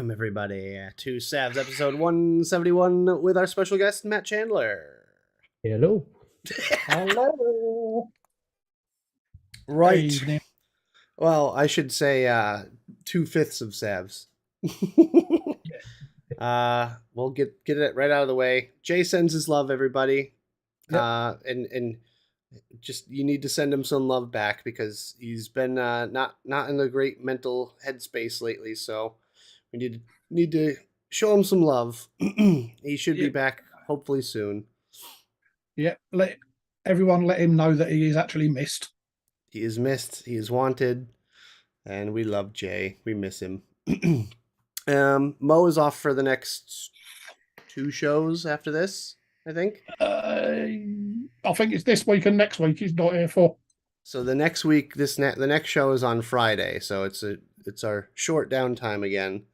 Welcome, everybody, to SAVS episode 171 with our special guest, Matt Chandler. Hello. Hello. Right. Evening. Well, I should say 2/5 of SAVS. We'll get it right out of the way. Jay sends his love, everybody. Yep. And just you need to send him some love back because he's been not in a great mental headspace lately. So we need to show him some love. He should be back hopefully soon. Yeah, let him know that he is actually missed. He is missed. He is wanted, and we love Jay. We miss him. Mo is off for the next 2 shows after this, I think. I think it's this week and next week he's not here for. So the next week, the next show is on Friday. So it's our short downtime again.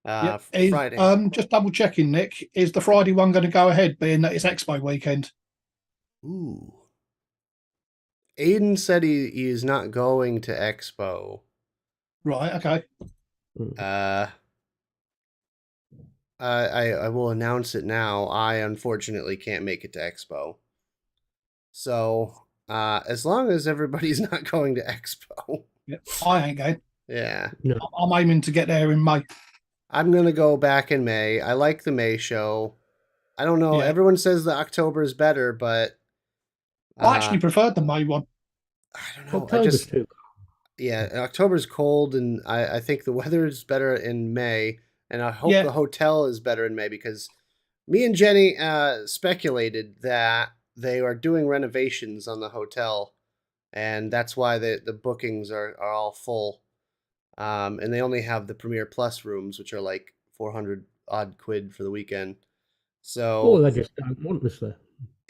Friday. Just double checking, Nick. Is the Friday one going to go ahead, being that it's Expo weekend? Ooh. Aiden said he is not going to Expo. Right. Okay. I will announce it now. I unfortunately can't make it to Expo. So, as long as everybody's not going to Expo. Yep. I ain't going. Yeah. No. I'm aiming to get there in May. I'm going to go back in May. I like the May show. I don't know. Yeah. Everyone says the October is better, but I actually preferred the May one. I don't know. October's too. Yeah, October's cold, and I think the weather is better in May, and I hope the hotel is better in May because me and Jenny speculated that they are doing renovations on the hotel, and that's why the bookings are all full. And they only have the Premier Plus rooms, which are like 400 odd quid for the weekend. So they just don't want us there.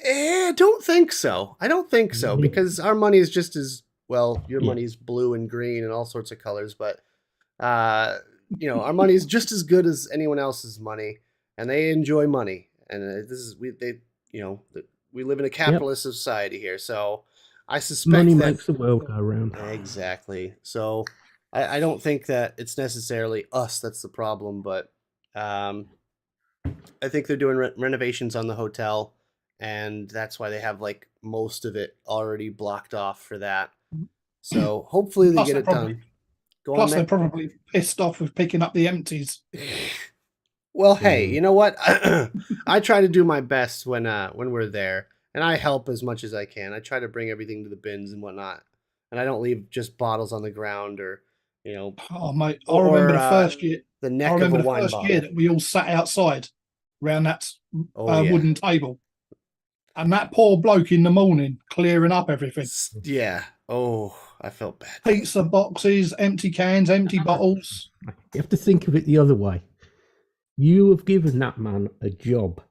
I don't think so. I don't think so because our money is just as well. Your money's blue and green and all sorts of colors, but our money is just as good as anyone else's money, and they enjoy money. And we live in a capitalist society here, so I suspect money that makes the world go round. Exactly. So I don't think that it's necessarily us that's the problem, but I think they're doing renovations on the hotel. And that's why they have like most of it already blocked off for that. So hopefully they get it done. Plus, they're probably pissed off with picking up the empties. Well, hey, you know what? I try to do my best when we're there, and I help as much as I can. I try to bring everything to the bins and whatnot, and I don't leave just bottles on the ground or. Oh mate, I remember the first year. The neck of a wine bottle. Year that we all sat outside around that wooden table. And that poor bloke in the morning clearing up everything. Yeah. Oh, I felt bad. Pizza boxes, empty cans, empty bottles. You have to think of it the other way. You have given that man a job.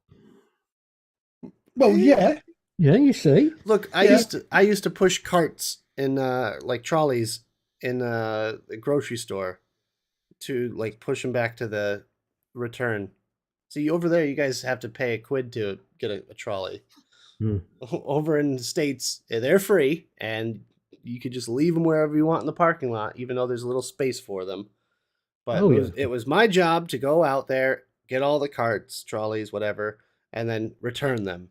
Well, yeah. Yeah, you see. Look, I used to push carts in like trolleys in a grocery store to like push them back to the return. See, over there, you guys have to pay £1 to get a trolley. Over in the States, they're free, and you could just leave them wherever you want in the parking lot, even though there's a little space for them. But it was my job to go out there, get all the carts, trolleys, whatever, and then return them.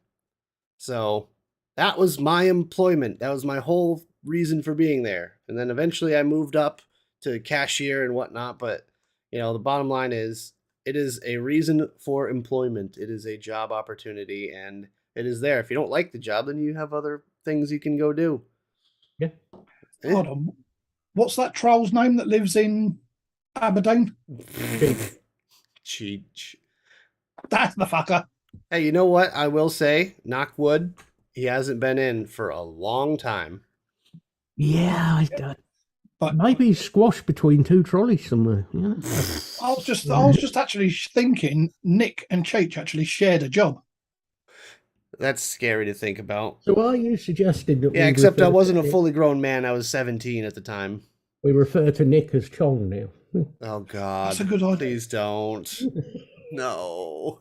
So that was my employment. That was my whole reason for being there. And then eventually I moved up to cashier and whatnot. But, the bottom line is it is a reason for employment. It is a job opportunity, and it is there. If you don't like the job, then you have other things you can go do. Yeah. Hold on. What's that troll's name that lives in Aberdeen? Cheech. That's the fucker. Hey, you know what? I will say, knock wood, he hasn't been in for a long time. Yeah, but maybe he's squashed between 2 trolleys somewhere. Yeah. I was just actually thinking Nick and Cheech actually shared a job. That's scary to think about. So are you suggesting that? Yeah, except I wasn't a fully grown man. I was 17 at the time. We refer to Nick as Chong now. Oh God! That's a good idea. Please don't. No.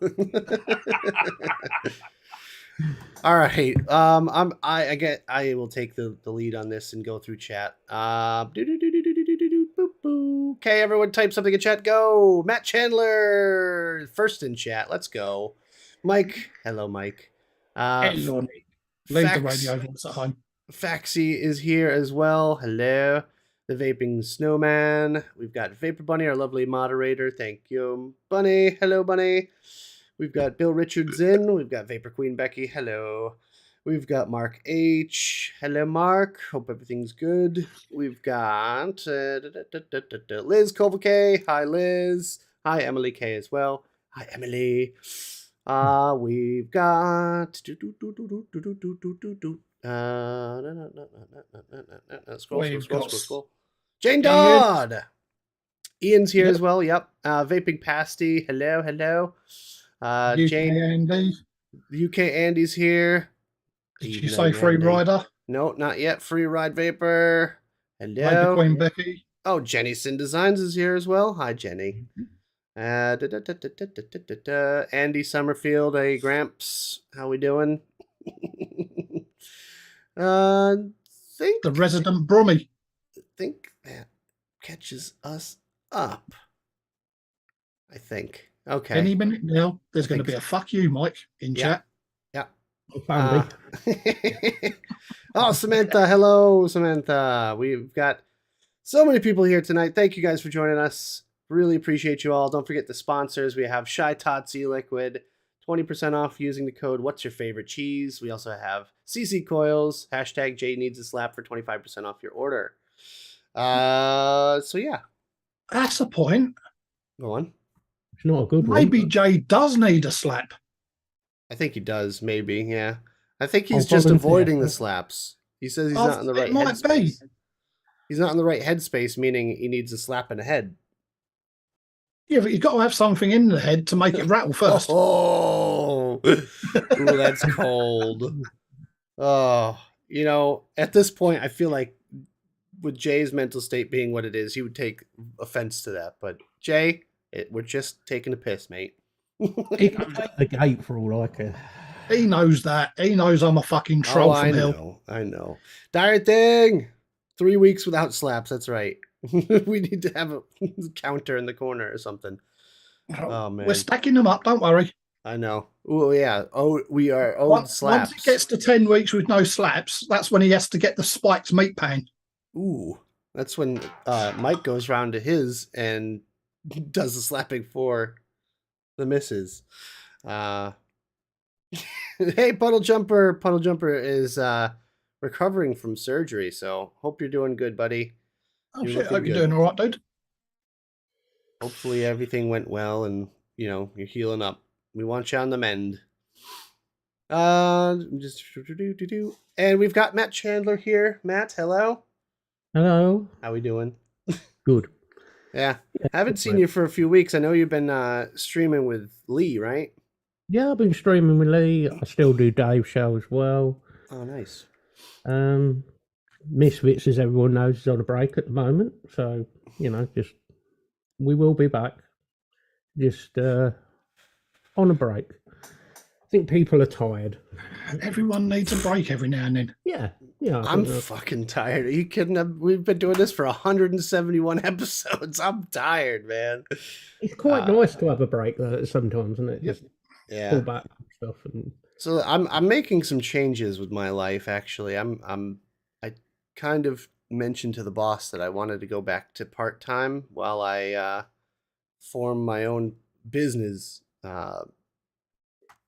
All right. I will take the lead on this and go through chat. Okay, everyone type something in chat. Go. Matt Chandler, first in chat. Let's go. Mike. Hello, Mike. Hello. Leave the radio voice at home. Faxi is here as well. Hello. The Vaping Snowman. We've got Vapor Bunny, our lovely moderator. Thank you. Bunny. Hello, Bunny. We've got Bill Richardson. We've got Vapor Queen Becky. Hello. We've got Mark H. Hello, Mark. Hope everything's good. We've got Liz Koval K. Hi, Liz. Hi, Emily K. as well. Hi, Emily. We've got scroll. Jane Dodd. Ian's here as well. Yep. Vaping Pasty. Hello. UK Jane. Andy. UK Andy's here. Did you say Free Rider? No, not yet. Free Ride Vapor. Hello. Vapor Queen Becky. Oh, Jenny Sin Designs is here as well. Hi, Jenny. Andy Summerfield. Hey, Gramps. How we doing? Think the resident Brummy. Think that catches us up. I think. Okay. Any minute now, there's going to be a fuck you, Mike, in chat. Yeah. Oh, Samantha. Hello, Samantha. We've got so many people here tonight. Thank you guys for joining us. Really appreciate you all. Don't forget the sponsors. We have Shy Totsie Liquid, 20% off using the code What's Your Favorite Cheese. We also have CC Coils, hashtag Jay Needs a Slap for 25% off your order. So yeah. That's a point. Go on. It's not a good one. Maybe Jay does need a slap. I think he does, maybe, yeah. I think he's just avoiding the slaps. He says he's not in the right headspace. He's not in the right headspace, meaning he needs a slap in the head. Yeah, but you've got to have something in the head to make it rattle first. Oh, ooh, that's cold. Oh, you know, at this point, I feel like with Jay's mental state being what it is, he would take offense to that. But Jay, we're just taking a piss, mate. He can take the gate for all I care. He knows that. He knows I'm a fucking troll from hell. I know. Dire thing. 3 weeks without slaps. That's right. We need to have a counter in the corner or something. Oh man, we're stacking them up. Don't worry. I know. Oh yeah. Oh, we are owed slaps. Once he gets to 10 weeks with no slaps, that's when he has to get the spiked meat pan. Ooh, that's when Mike goes round to his and does the slapping for the missus. Hey, Puddle Jumper. Puddle Jumper is recovering from surgery, so hope you're doing good, buddy. Oh shit, hope you're doing all right, dude. Hopefully everything went well and, you know, you're healing up. We want you on the mend. And we've got Matt Chandler here. Matt, hello. Hello. How we doing? Good. Yeah. I haven't seen you for a few weeks. I know you've been streaming with Lee, right? Yeah, I've been streaming with Lee. I still do Dave's show as well. Oh, nice. Misfits, as everyone knows, is on a break at the moment. So, you know, we will be back. Just on a break. I think people are tired. Everyone needs a break every now and then. Yeah. I'm fucking tired. Are you kidding? We've been doing this for 171 episodes. I'm tired, man. It's quite nice to have a break though sometimes, isn't it? Just pull back and stuff. And so I'm making some changes with my life. Actually, I kind of mentioned to the boss that I wanted to go back to part-time while I form my own business.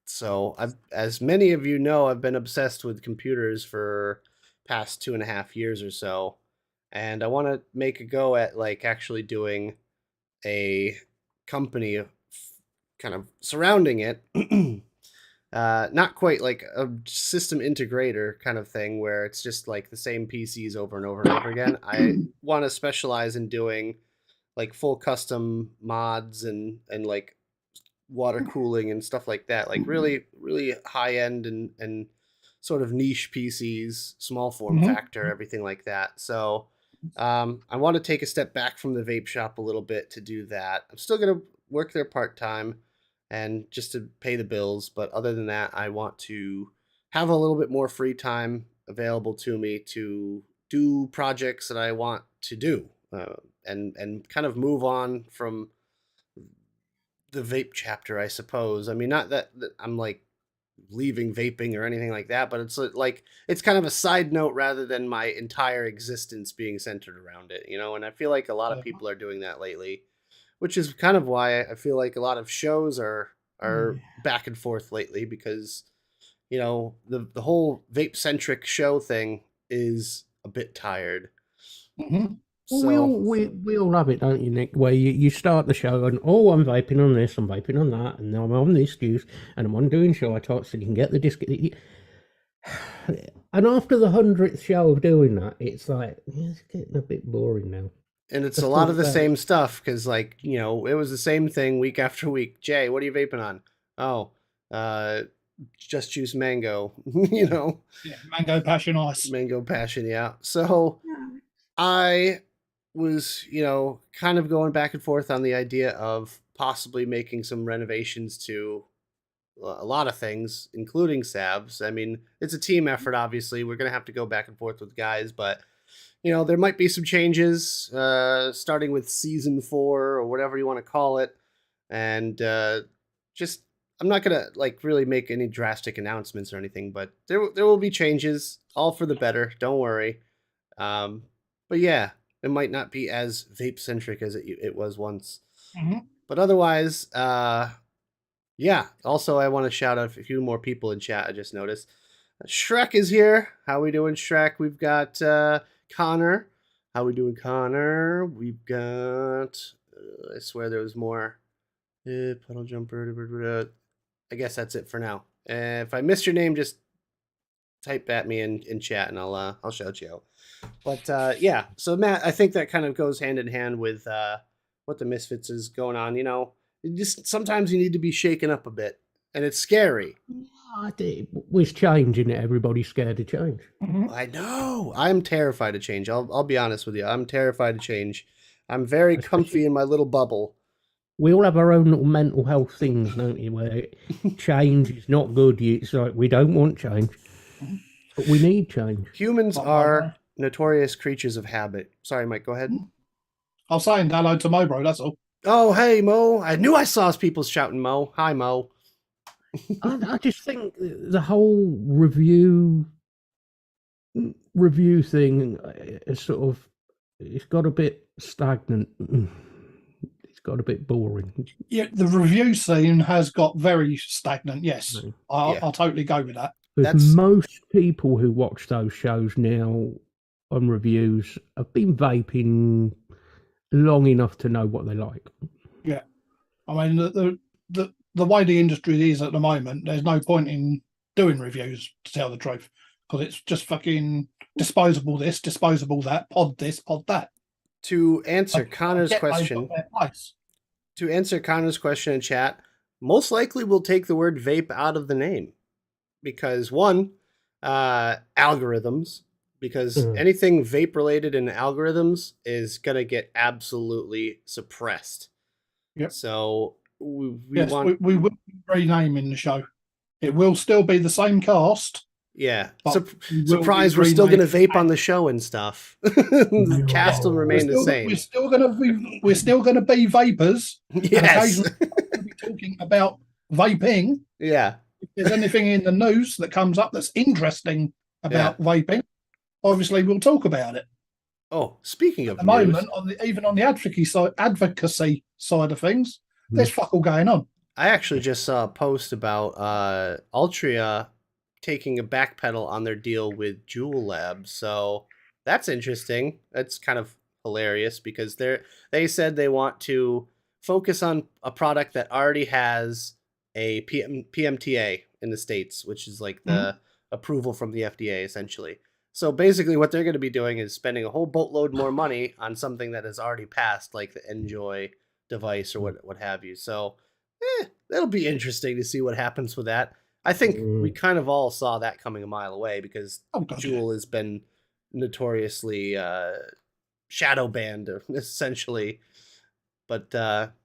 So as many of you know, I've been obsessed with computers for past 2.5 years or so. And I want to make a go at like actually doing a company kind of surrounding it. Not quite like a system integrator kind of thing where it's just like the same PCs over and over and over again. I want to specialize in doing like full custom mods and like water cooling and stuff like that. Like really, really high end and sort of niche PCs, small form factor, everything like that. So I want to take a step back from the vape shop a little bit to do that. I'm still going to work there part-time and just to pay the bills. But other than that, I want to have a little bit more free time available to me to do projects that I want to do. and kind of move on from the vape chapter, I suppose. I mean, not that I'm like leaving vaping or anything like that, but it's like it's kind of a side note rather than my entire existence being centered around it, you know. And I feel like a lot of people are doing that lately, which is kind of why I feel like a lot of shows are back and forth lately, because you know the whole vape centric show thing is a bit tired. Mhm. Well, So we all have it, don't you, Nick? Where you start the show and I'm vaping on this, I'm vaping on that, and I'm on this juice, and I'm on doing show talks, and you can get the disc. And after the 100th show of doing that, it's like it's getting a bit boring now. and it's Let's a lot talk of the about same stuff, because like, you know, it was the same thing week after week. Jay, what are you vaping on? Oh, just juice mango. You know, Yeah, mango passion ice. mango passion. Yeah. So I was, you know, kind of going back and forth on the idea of possibly making some renovations to a lot of things, including SAVS. I mean, it's a team effort, obviously. We're going to have to go back and forth with guys, but, you know, there might be some changes, starting with season 4 or whatever you want to call it. And just, I'm not going to, like, really make any drastic announcements or anything, but there will be changes, all for the better. Don't worry. But yeah, it might not be as vape centric as it was once. Mm-hmm. But otherwise, yeah. Also, I want to shout out a few more people in chat. I just noticed Shrek is here. How we doing, Shrek? We've got Connor. How we doing, Connor? We've got. I swear there was more. Puddle jumper. I guess that's it for now. If I missed your name, just type at me in chat, and I'll shout you out. But yeah, so Matt, I think that kind of goes hand in hand with what the Misfits is going on. You know, just sometimes you need to be shaken up a bit, and it's scary. With change in it, everybody's scared of change. Mm-hmm. I know. I'm terrified of change. I'll be honest with you. I'm terrified of change. I'm very comfy in my little bubble. We all have our own little mental health things, don't you? Where change is not good. It's like we don't want change, but we need change. Humans are notorious creatures of habit. Sorry, Mike. Go ahead. I was saying hello to Mo, bro. That's all. Oh, hey, Mo. I knew I saw people shouting Mo. Hi, Mo. I just think the whole review thing is sort of, it's got a bit stagnant. It's got a bit boring. Yeah, the review scene has got very stagnant. Yes, I'll totally go with that. Because most people who watch those shows now on reviews have been vaping long enough to know what they like. Yeah, I mean the way the industry is at the moment, there's no point in doing reviews, to tell the truth, because it's just fucking disposable this, disposable that, pod this, pod that. To answer Connor's question, in chat, most likely we'll take the word vape out of the name, because one, algorithms, because anything vape related in algorithms is gonna get absolutely suppressed. Yep. So we will be renaming the show. It will still be the same cast. Yeah. Surprise, we're still going to vape on the show and stuff. The cast will remain the same. We're still going to be vapors. Yes. And occasionally we'll be talking about vaping. Yeah. If there's anything in the news that comes up that's interesting about vaping, obviously we'll talk about it. Oh, speaking of at the moment, even on the advocacy side of things, there's fuck all going on. I actually just saw a post about Altria taking a backpedal on their deal with Juul Labs, so that's interesting. That's kind of hilarious, because they said they want to focus on a product that already has a PMTA in the States, which is like the approval from the FDA, essentially. So basically what they're going to be doing is spending a whole boatload more money on something that has already passed, like the Enjoy device or what have you. So that'll be interesting to see what happens with that. I think we kind of all saw that coming a mile away, because Juul has been notoriously shadow banned, essentially. But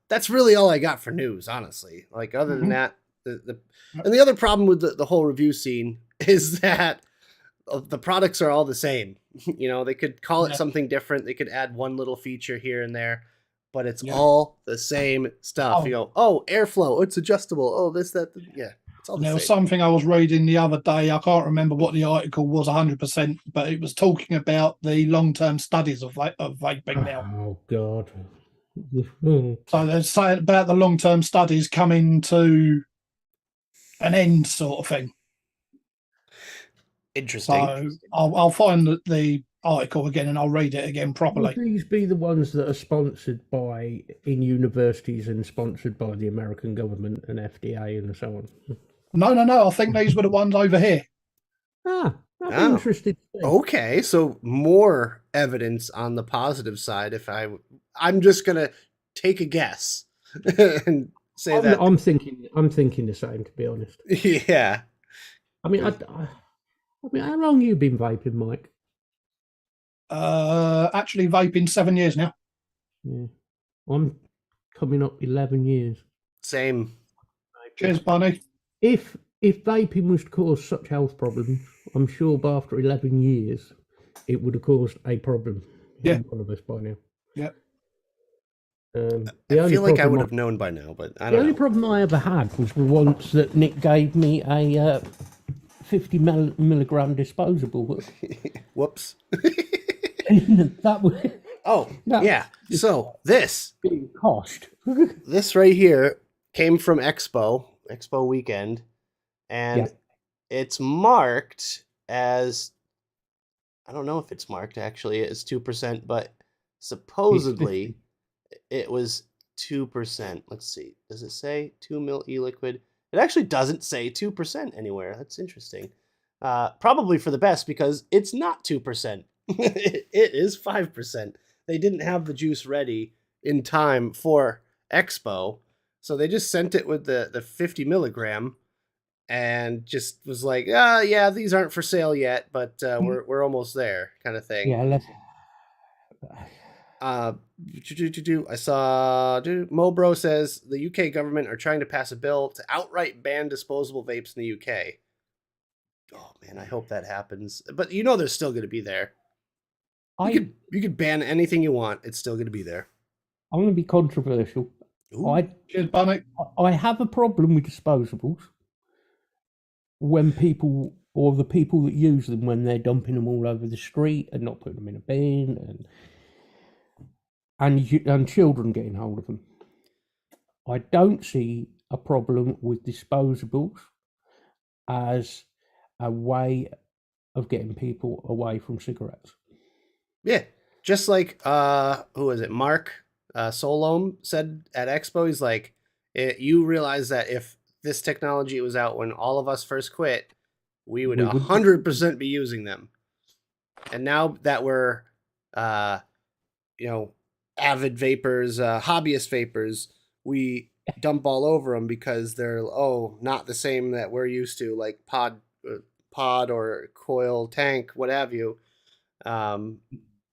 that's really all I got for news, honestly. Like, other than that, and the other problem with the whole review scene is that the products are all the same. You know, they could call it Yeah. something different. They could add one little feature here and there, but it's Yeah. all the same stuff. Oh. You go, oh, airflow, it's adjustable. Oh, this, that, yeah, it's all And the there was same. something I was reading the other day. I can't remember what the article was 100%, but it was talking about the long-term studies of vaping now. Oh God. So they're saying about the long-term studies coming to an end, sort of thing. Interesting. So I'll find the article again and I'll read it again properly. Would these be the ones that are sponsored by in universities and sponsored by the American government and FDA and so on? No. I think these were the ones over here. I'd be Oh. interested. Okay, so more evidence on the positive side. I'm just gonna take a guess and say that. I'm thinking the same, to be honest. Yeah. I mean, I mean, how long you been vaping, Mike? Actually, vaping 7 years now. Yeah, I'm coming up 11 years. Same. Cheers, Bunny. If vaping was to cause such health problems, I'm sure after 11 years, it would have caused a problem. Yeah. In one of us by now. Yeah. I feel like I would have known by now, but I don't know. The only problem I ever had was the once that Nick gave me a 50 milligram disposable. Whoops. That was yeah. So this being cost. this right here came from Expo weekend, and it's marked as, I don't know if it's marked actually as 2%, but supposedly it was 2%. Let's see. Does it say 2 mil e-liquid? It actually doesn't say 2% anywhere. That's interesting. Probably for the best, because it's not 2%. It is 5%. They didn't have the juice ready in time for Expo, so they just sent it with the 50 milligram and just was like, yeah, these aren't for sale yet, but we're almost there, kind of thing. Yeah, let's. I saw Mobro says the UK government are trying to pass a bill to outright ban disposable vapes in the UK. Oh man, I hope that happens. But you know they're still going to be there. You could ban anything you want; it's still going to be there. I'm going to be controversial. Cheers, Bunny. I have a problem with disposables when people, or the people that use them, when they're dumping them all over the street and not putting them in a bin, and children getting hold of them. I don't see a problem with disposables as a way of getting people away from cigarettes. Yeah, just like who was it? Mark Solom said at Expo. He's like, you realize that if this technology was out when all of us first quit, we would 100% be using them. And now that we're, avid vapors, hobbyist vapors, we dump all over them because they're not the same that we're used to, like pod or coil tank, what have you.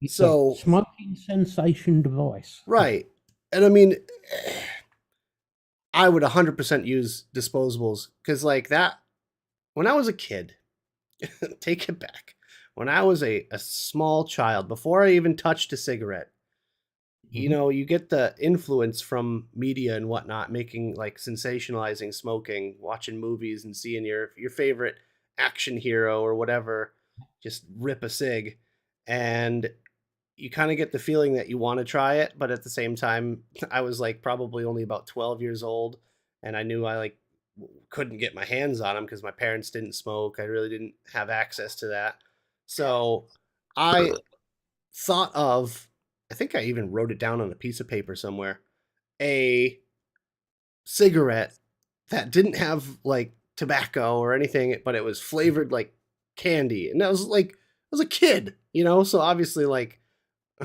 So smoking cessation device, right? And I mean, I would 100% use disposables because, like that, when I was a kid, take it back. When I was a small child, before I even touched a cigarette, you know, you get the influence from media and whatnot, making like sensationalizing smoking, watching movies and seeing your favorite action hero or whatever just rip a cig, and you kind of get the feeling that you want to try it, but at the same time, I was like probably only about 12 years old, and I knew I like couldn't get my hands on them because my parents didn't smoke. I really didn't have access to that. So I thought of, I think I even wrote it down on a piece of paper somewhere, a cigarette that didn't have like tobacco or anything, but it was flavored like candy. And I was a kid, you know, so obviously like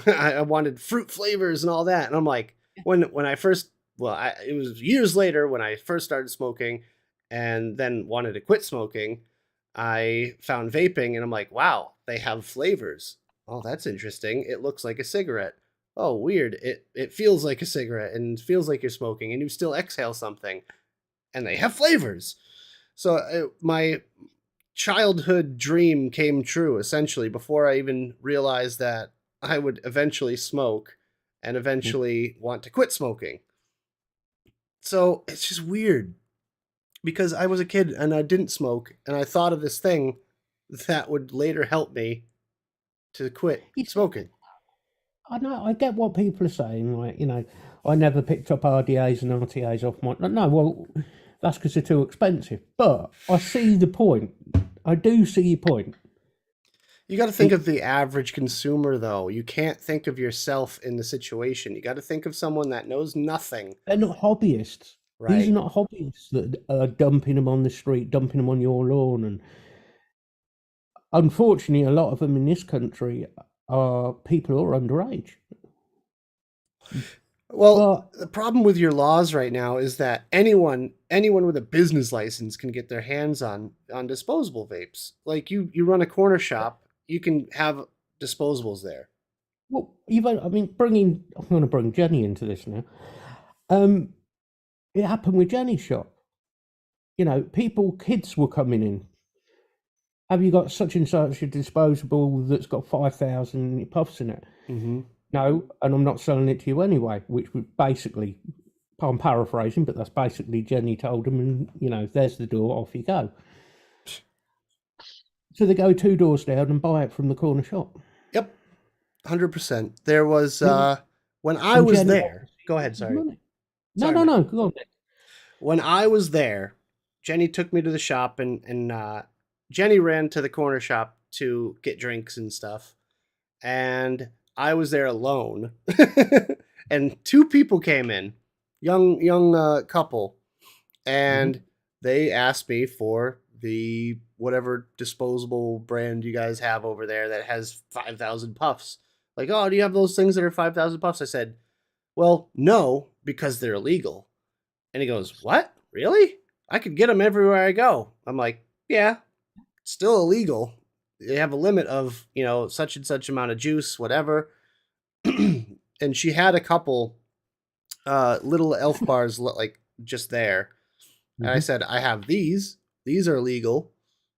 I wanted fruit flavors and all that. And I'm like, when I first, it was years later when I first started smoking and then wanted to quit smoking, I found vaping and I'm like, wow, they have flavors. Oh, that's interesting. It looks like a cigarette. Oh, weird. It feels like a cigarette and feels like you're smoking and you still exhale something. And they have flavors. So my childhood dream came true, essentially, before I even realized that I would eventually smoke and eventually want to quit smoking. So it's just weird because I was a kid and I didn't smoke, and I thought of this thing that would later help me to quit You see, smoking. I know, I get what people are saying. Like, I never picked up RDAs and RTAs off my. No, well, that's because they're too expensive. But I see the point. I do see your point. You got to think of the average consumer, though. You can't think of yourself in the situation. You got to think of someone that knows nothing. They're not hobbyists. These are Right. not hobbyists that are dumping them on the street, dumping them on your lawn. And unfortunately, a lot of them in this country are people who are underage. Well, But the problem with your laws right now is that anyone with a business license can get their hands on disposable vapes. Like you run a corner shop, you can have disposables there. well, even I mean, I'm going to bring Jenny into this now. It happened with Jenny's shop. Kids were coming in. Have you got such and such a disposable that's got 5,000 puffs in it? Mm-hmm. No, and I'm not selling it to you anyway, which was basically, I'm paraphrasing, but that's basically Jenny told them, and, there's the door, off you go. So they go 2 doors down and buy it from the corner shop. Yep, 100%. There was when I And was Jenny there. Go ahead. Sorry. money. Sorry, No, man. no, go on. When I was there, Jenny took me to the shop, and Jenny ran to the corner shop to get drinks and stuff, and I was there alone, and 2 people came in, young couple, and they asked me for the whatever disposable brand you guys have over there that has 5,000 puffs. Like, oh, do you have those things that are 5,000 puffs? I said, well, no, because they're illegal. And he goes, what? Really? I could get them everywhere I go. I'm like, yeah, still illegal. They have a limit of, such and such amount of juice, whatever. And she had a couple little elf bars like just there. And I said, I have these. These are legal.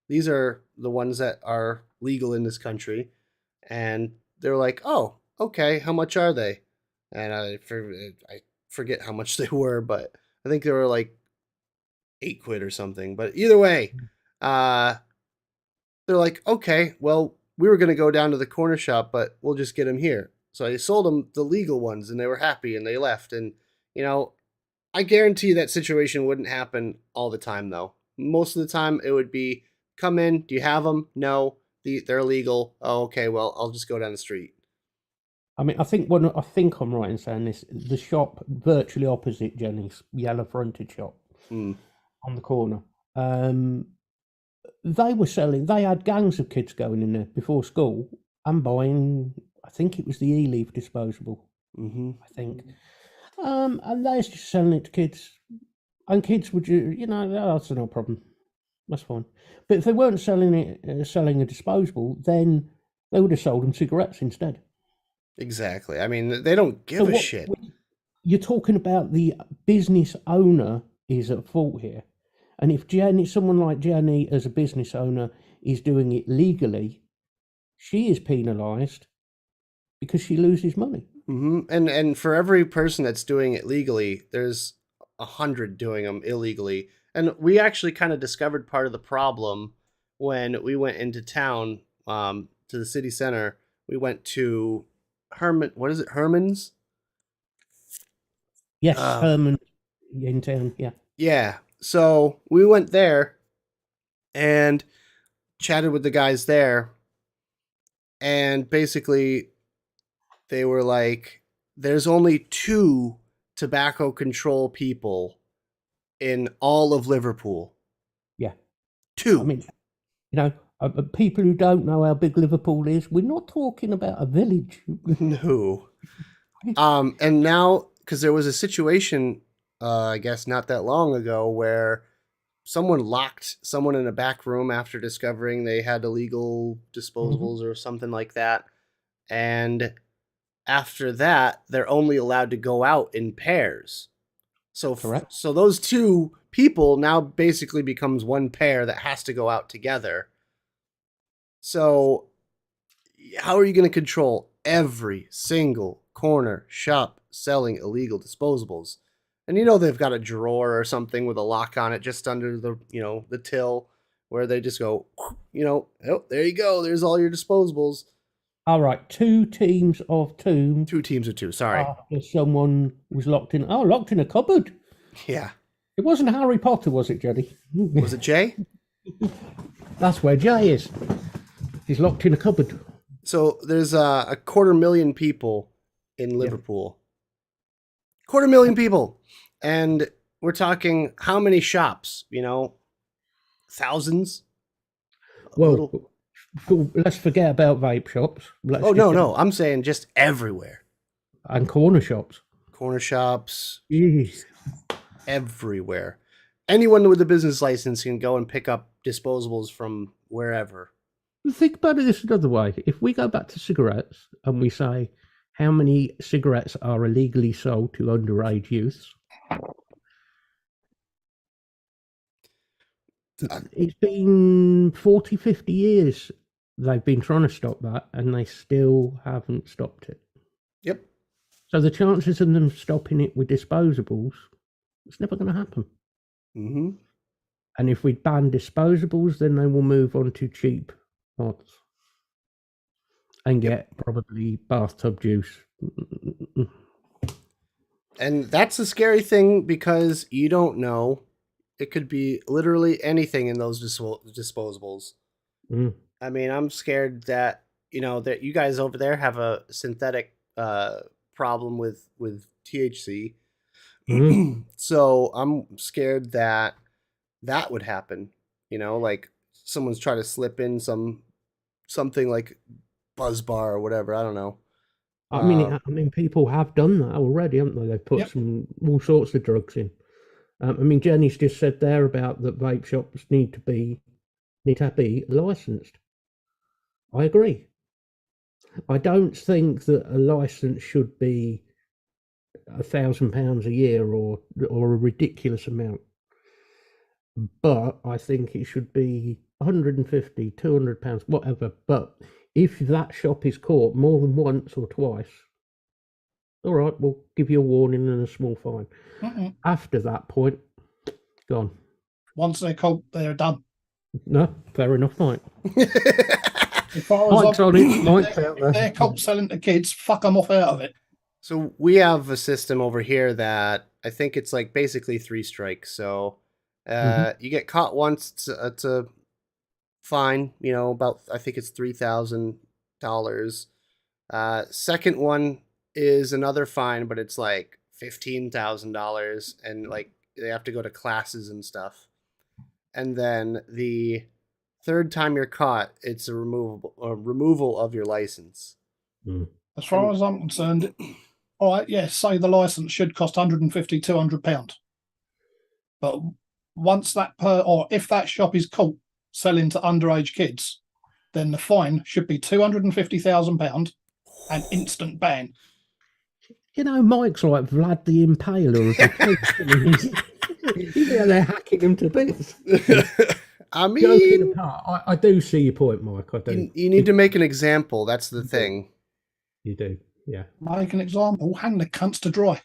These are the ones that are legal in this country. And they're like, oh, okay. How much are they? And I forget how much they were, but I think they were like £8 or something. But either way, they're like, okay, well, we were going to go down to the corner shop, but we'll just get them here. So I sold them the legal ones, and they were happy, and they left. And, I guarantee that situation wouldn't happen all the time, though. Most of the time, it would be, come in, do you have them? No, they're illegal. Oh, okay, well, I'll just go down the street. I mean, I think I'm right in saying this. The shop virtually opposite Jenny's yellow fronted shop on the corner. They were selling. They had gangs of kids going in there before school and buying. I think it was the e-leaf disposable. I think, and they was just selling it to kids, and kids would, that's no problem. That's fine. But if they weren't selling a disposable, then they would have sold them cigarettes instead. Exactly. I mean, they don't give a shit. You're talking about the business owner is at fault here. And if someone like Jenny as a business owner is doing it legally, she is penalised because she loses money. And for every person that's doing it legally, there's 100 doing them illegally. And we actually kind of discovered part of the problem when we went into town, to the city center. We went to what is it, Herman's? Yes, Herman in town, yeah. Yeah. So we went there and chatted with the guys there. And basically, they were like, there's only 2 tobacco control people in all of Liverpool. Yeah. 2. I mean, people who don't know how big Liverpool is, we're not talking about a village. No. And now, because there was a situation, I guess not that long ago, where someone locked someone in a back room after discovering they had illegal disposables or something like that. And after that, they're only allowed to go out in pairs. So Correct. so those two people now basically becomes one pair that has to go out together. So how are you going to control every single corner shop selling illegal disposables? And they've got a drawer or something with a lock on it just under the the till where they just go oh, there you go, there's all your disposables. All right, 2 teams of 2 2 teams of 2, sorry. after someone was locked in a cupboard. Yeah. It wasn't Harry Potter, was it, Jenny? Was it Jay? That's where Jay is. He's locked in a cupboard. So there's a 250,000 people in Liverpool. 250,000 people. And we're talking how many shops, thousands? Well, let's forget about vape shops. No. I'm saying just everywhere. And corner shops. Corner shops. Jeez. Everywhere. Anyone with a business license can go and pick up disposables from wherever. Think about it this another way. If we go back to cigarettes and we say how many cigarettes are illegally sold to underage youths, it's been 40, 50 years they've been trying to stop that and they still haven't stopped it. Yep. So the chances of them stopping it with disposables, it's never going to happen. Mm-hmm. And if we ban disposables, then they will move on to cheap mods and get probably bathtub juice. And that's a scary thing because you don't know. It could be literally anything in those disposables. Mm. I mean, I'm scared that that you guys over there have a synthetic problem with THC. Mm. So I'm scared that would happen. Like someone's trying to slip in something like Buzz Bar or whatever. I don't know. I mean, people have done that already, haven't they? They've put all sorts of drugs in. I mean, Jenny's just said there about that vape shops need to be licensed. I agree. I don't think that a license should be £1,000 a year or a ridiculous amount. But I think it should be 150, £200, whatever. But if that shop is caught more than once or twice, all right, we'll give you a warning and a small fine. After that point, gone. Once they're caught, they're done. No, fair enough, Mike. As far as if they're caught selling to kids, fuck them off out of it. So we have a system over here that I think it's like basically 3 strikes. So you get caught once, it's a fine, about, I think it's $3,000. Second one is another fine, but it's like $15,000, and like they have to go to classes and stuff. And then the third time you're caught, it's a removal of your license. As far as I'm concerned, all right, yes, say the license should cost £150, £200. But once if that shop is caught selling to underage kids, then the fine should be £250,000 and instant ban. Mike's like Vlad the Impaler of the kids. He's out there hacking him to bits. I mean, joking apart, I do see your point, Mike. I do. You need to make an example. That's the thing. You do, yeah. Make an example. Hang the cunts to dry.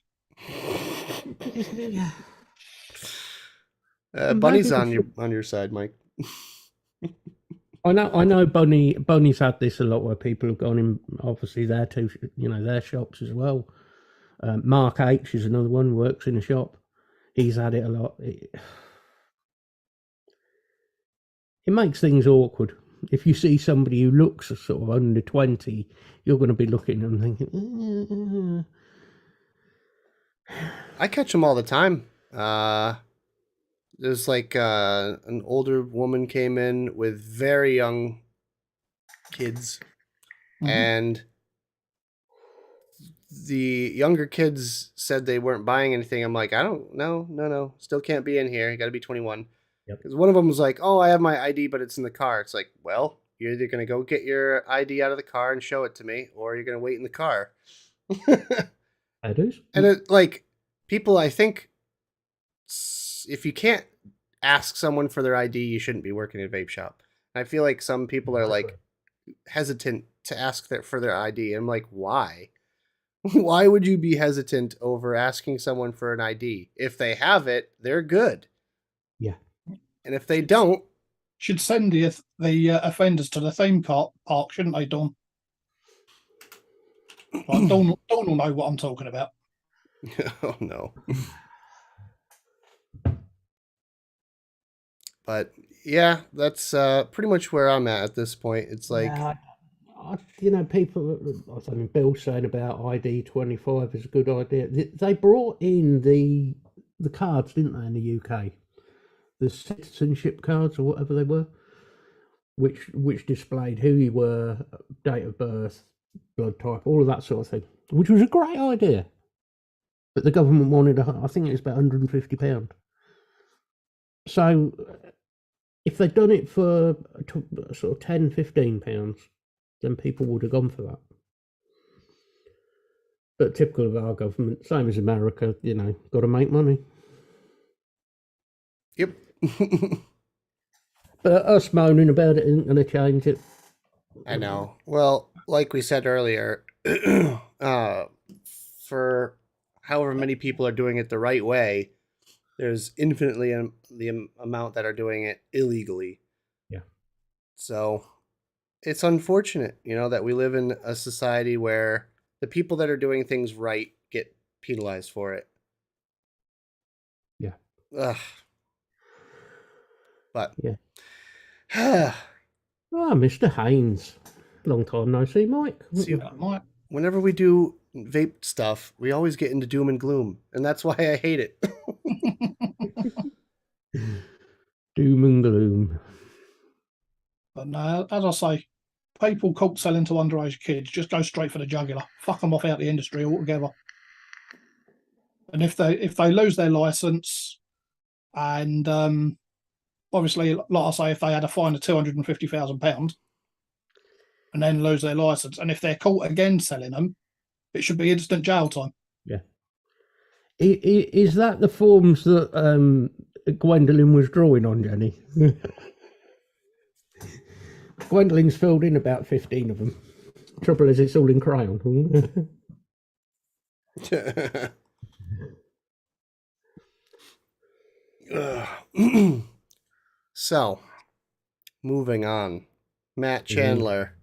Bunny's on your side, Mike. I know. Bunny's had this a lot where people have gone in. Obviously, their shops as well. Mark H is another one. Works in a shop. He's had it a lot. It makes things awkward. If you see somebody who looks sort of under 20, you're going to be looking and thinking. I catch them all the time. There's like an older woman came in with very young kids, and the younger kids said they weren't buying anything. I'm like, I don't know, no, still can't be in here. You got to be 21. Because one of them was like, "Oh, I have my ID, but it's in the car." It's like, well, you're either gonna go get your ID out of the car and show it to me, or you're gonna wait in the car. That is. And it, like, people, I think if you can't ask someone for their ID, you shouldn't be working at a vape shop. I feel like some people are like hesitant to ask for their ID. I'm like, why? Why would you be hesitant over asking someone for an ID? If they have it, they're good. Yeah. And if they don't, should send the offenders to the theme park, shouldn't they, Dawn? Like, Dawn will know what I'm talking about. oh no. But yeah, that's pretty much where I'm at this point. It's like, Yeah, people. I mean, Bill saying about ID 25 is a good idea. They brought in the cards, didn't they, in the UK? The citizenship cards or whatever they were, which displayed who you were, date of birth, blood type, all of that sort of thing, which was a great idea. But the government wanted, I think it was about £150. So if they'd done it for sort of £10-15, then people would have gone for that. But typical of our government, same as America, got to make money. yep. But us moaning about it isn't going to change it. I know. Well, like we said earlier, for however many people are doing it the right way, there's infinitely the amount that are doing it illegally. Yeah. So it's unfortunate, that we live in a society where the people that are doing things right get penalized for it. Yeah. Ugh. But yeah. Mr. Haynes. Long time no see, Mike. See, whenever we do vape stuff, we always get into doom and gloom, and that's why I hate it. Doom and gloom. But no, as I say, people caught selling to underage kids just go straight for the jugular. Fuck them off out the industry altogether. And if they lose their license, and obviously, like I say, if they had a fine of £250,000 and then lose their license, and if they're caught again selling them, it should be instant jail time. Yeah. Is that the forms that Gwendolyn was drawing on, Jenny? Gwendolyn's filled in about 15 of them. Trouble is, it's all in crayon. So, moving on. Matt Chandler.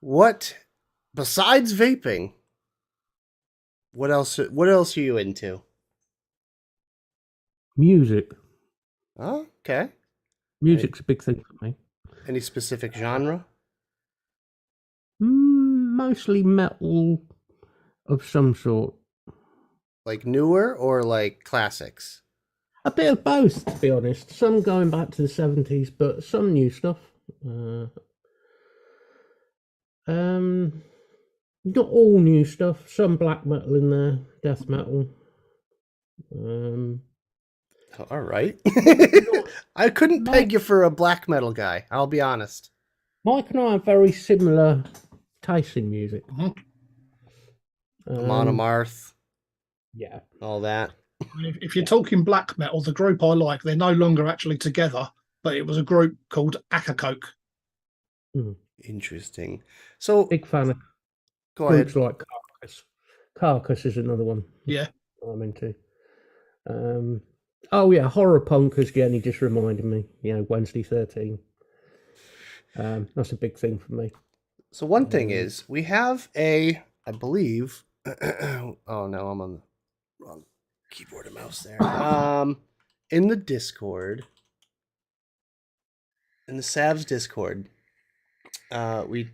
What, besides vaping, what else are you into? Music. Oh, okay. Music's a big thing for me. Any specific genre? Mostly metal of some sort. Like newer or like classics? A bit of both, to be honest. Some going back to the 70s, but some new stuff. Not all new stuff. Some black metal in there, death metal. All right. I couldn't peg you for a black metal guy, I'll be honest. Mike and I have very similar tastes in music. Amon Amarth. Yeah. All that. If you're talking black metal, the group I like, they're no longer actually together, but it was a group called Akakoke. Interesting. So big fan of groups like Carcass. Carcass is another one. Yeah. I'm into. Oh yeah, horror punk, as Jenny just reminded me. Wednesday 13. That's a big thing for me. So one thing is, we have I believe. Oh no, I'm on the wrong keyboard and mouse there. In the Discord, in the SAVS Discord, we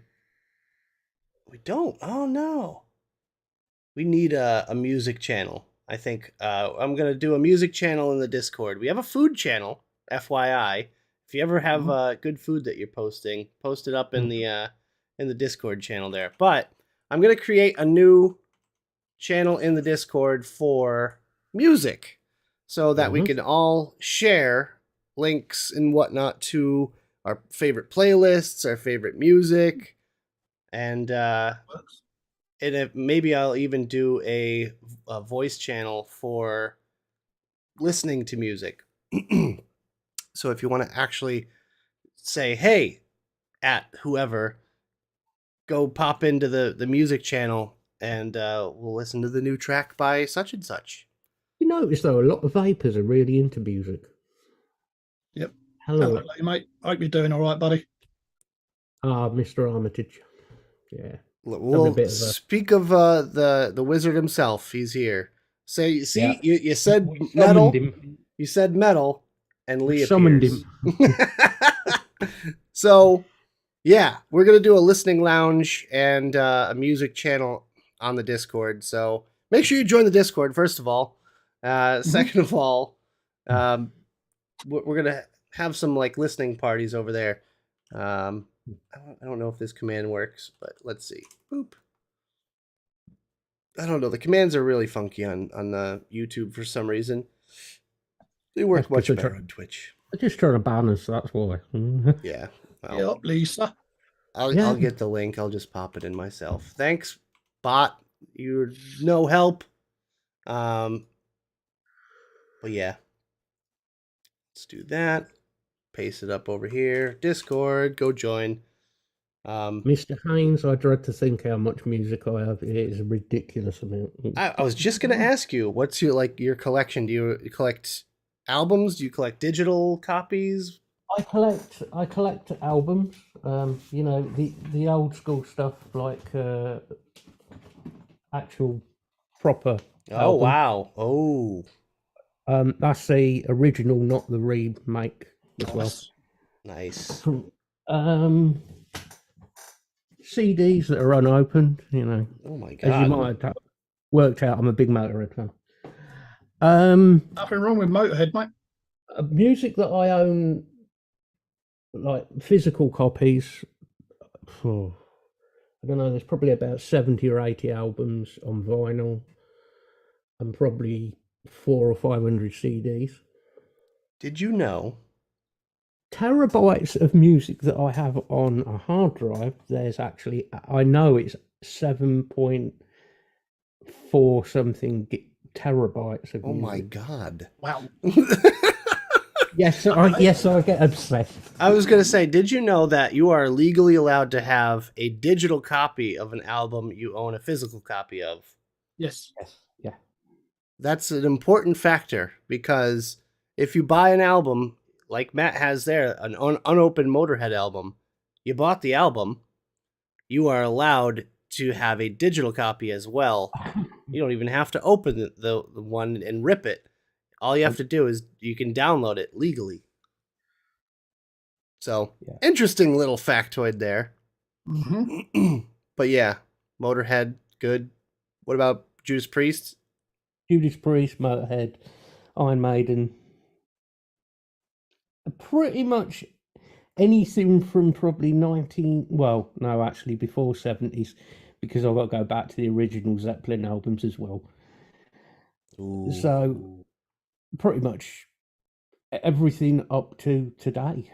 don't. Oh no, we need a music channel. I think I'm gonna do a music channel in the Discord. We have a food channel, FYI. If you ever have good food that you're posting, post it up in the Discord channel there. But I'm gonna create a new channel in the Discord for music, so that we can all share links and whatnot to our favorite playlists, our favorite music, and and if, maybe I'll even do a voice channel for listening to music. So if you want to actually say, hey, at whoever, go pop into the music channel and we'll listen to the new track by such and such. You notice though, a lot of vapors are really into music. Yep. Hello, Hello, mate. Hope you're doing all right, buddy. Mr. Armitage. Yeah. Well, bit of a- speak of the wizard himself. He's here. Say, see, Yeah. you said We metal. summoned him. You said metal, and Lee Summoned appears. him. So, yeah, we're gonna do a listening lounge and a music channel on the Discord. So make sure you join the Discord first of all. Second of all, we're gonna have some like listening parties over there. I don't know if this command works, but let's see. Boop. I don't know. The commands are really funky on YouTube for some reason. They work That's much 'cause better on Twitch. They're just trying to ban us, that's why. Yeah. Well, Yep, Lisa. I'll get the link. I'll just pop it in myself. Thanks, bot. You're no help. But yeah. Let's do that. Paste it up over here. Discord. Go join. Mr. Haynes, I dread to think how much music I have. It is a ridiculous amount. I was just gonna ask you, what's your collection? Do you collect albums? Do you collect digital copies? I collect albums. You know, the old school stuff, like actual proper. Oh album. wow! Oh, That's the original, not the remake as well. nice. CDs that are unopened, you know. Oh my As you god! might have worked out, I'm a big Motorhead fan. Nothing wrong with Motorhead, mate. Music that I own, like physical copies. I don't know. There's probably about 70 or 80 albums on vinyl, and probably 400 or 500 CDs. Did you know? Terabytes of music that I have on a hard drive. There's actually, I know it's 7.4 something terabytes of Oh music. my god! Wow. Yes, I get obsessed. I was gonna say, did you know that you are legally allowed to have a digital copy of an album you own a physical copy of? Yes. Yeah. That's an important factor because if you buy an album like Matt has there, an unopened Motorhead album, you bought the album, you are allowed to have a digital copy as well. You don't even have to open the one and rip it. All you have to do is you can download it legally. So, interesting little factoid there. Mm-hmm. But yeah, Motorhead, good. What about Judas Priest? Judas Priest, Motorhead, Iron Maiden. Pretty much anything from probably before 70s, because I've got to go back to the original Zeppelin albums as well. Ooh. So pretty much everything up to today.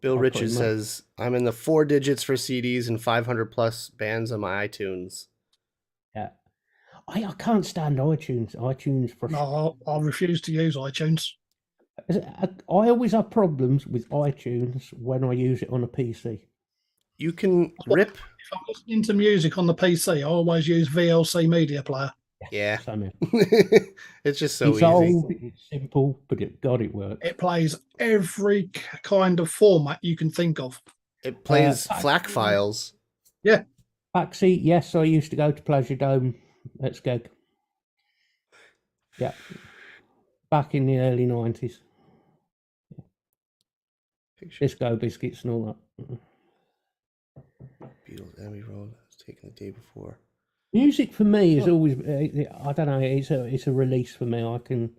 Bill Richards says, I'm in the 4 digits for CDs and 500 plus bands on my iTunes. Yeah. I can't stand iTunes. No, I refuse to use iTunes. I always have problems with iTunes when I use it on a PC. You can rip. If I'm listening to music on the PC, I always use VLC Media Player. Yeah. Same here. It's just so It's easy. old, it's simple, but it works. It plays every kind of format you can think of. It plays FLAC files. Yeah. Backseat, yes, I used to go to Pleasure Dome at Skeg. Yeah. Back in the early 90s. Disco Biscuits and all that. Beatles, Abbey Road. I was taken the day before. Music for me is always, I don't know, it's a release for me. I can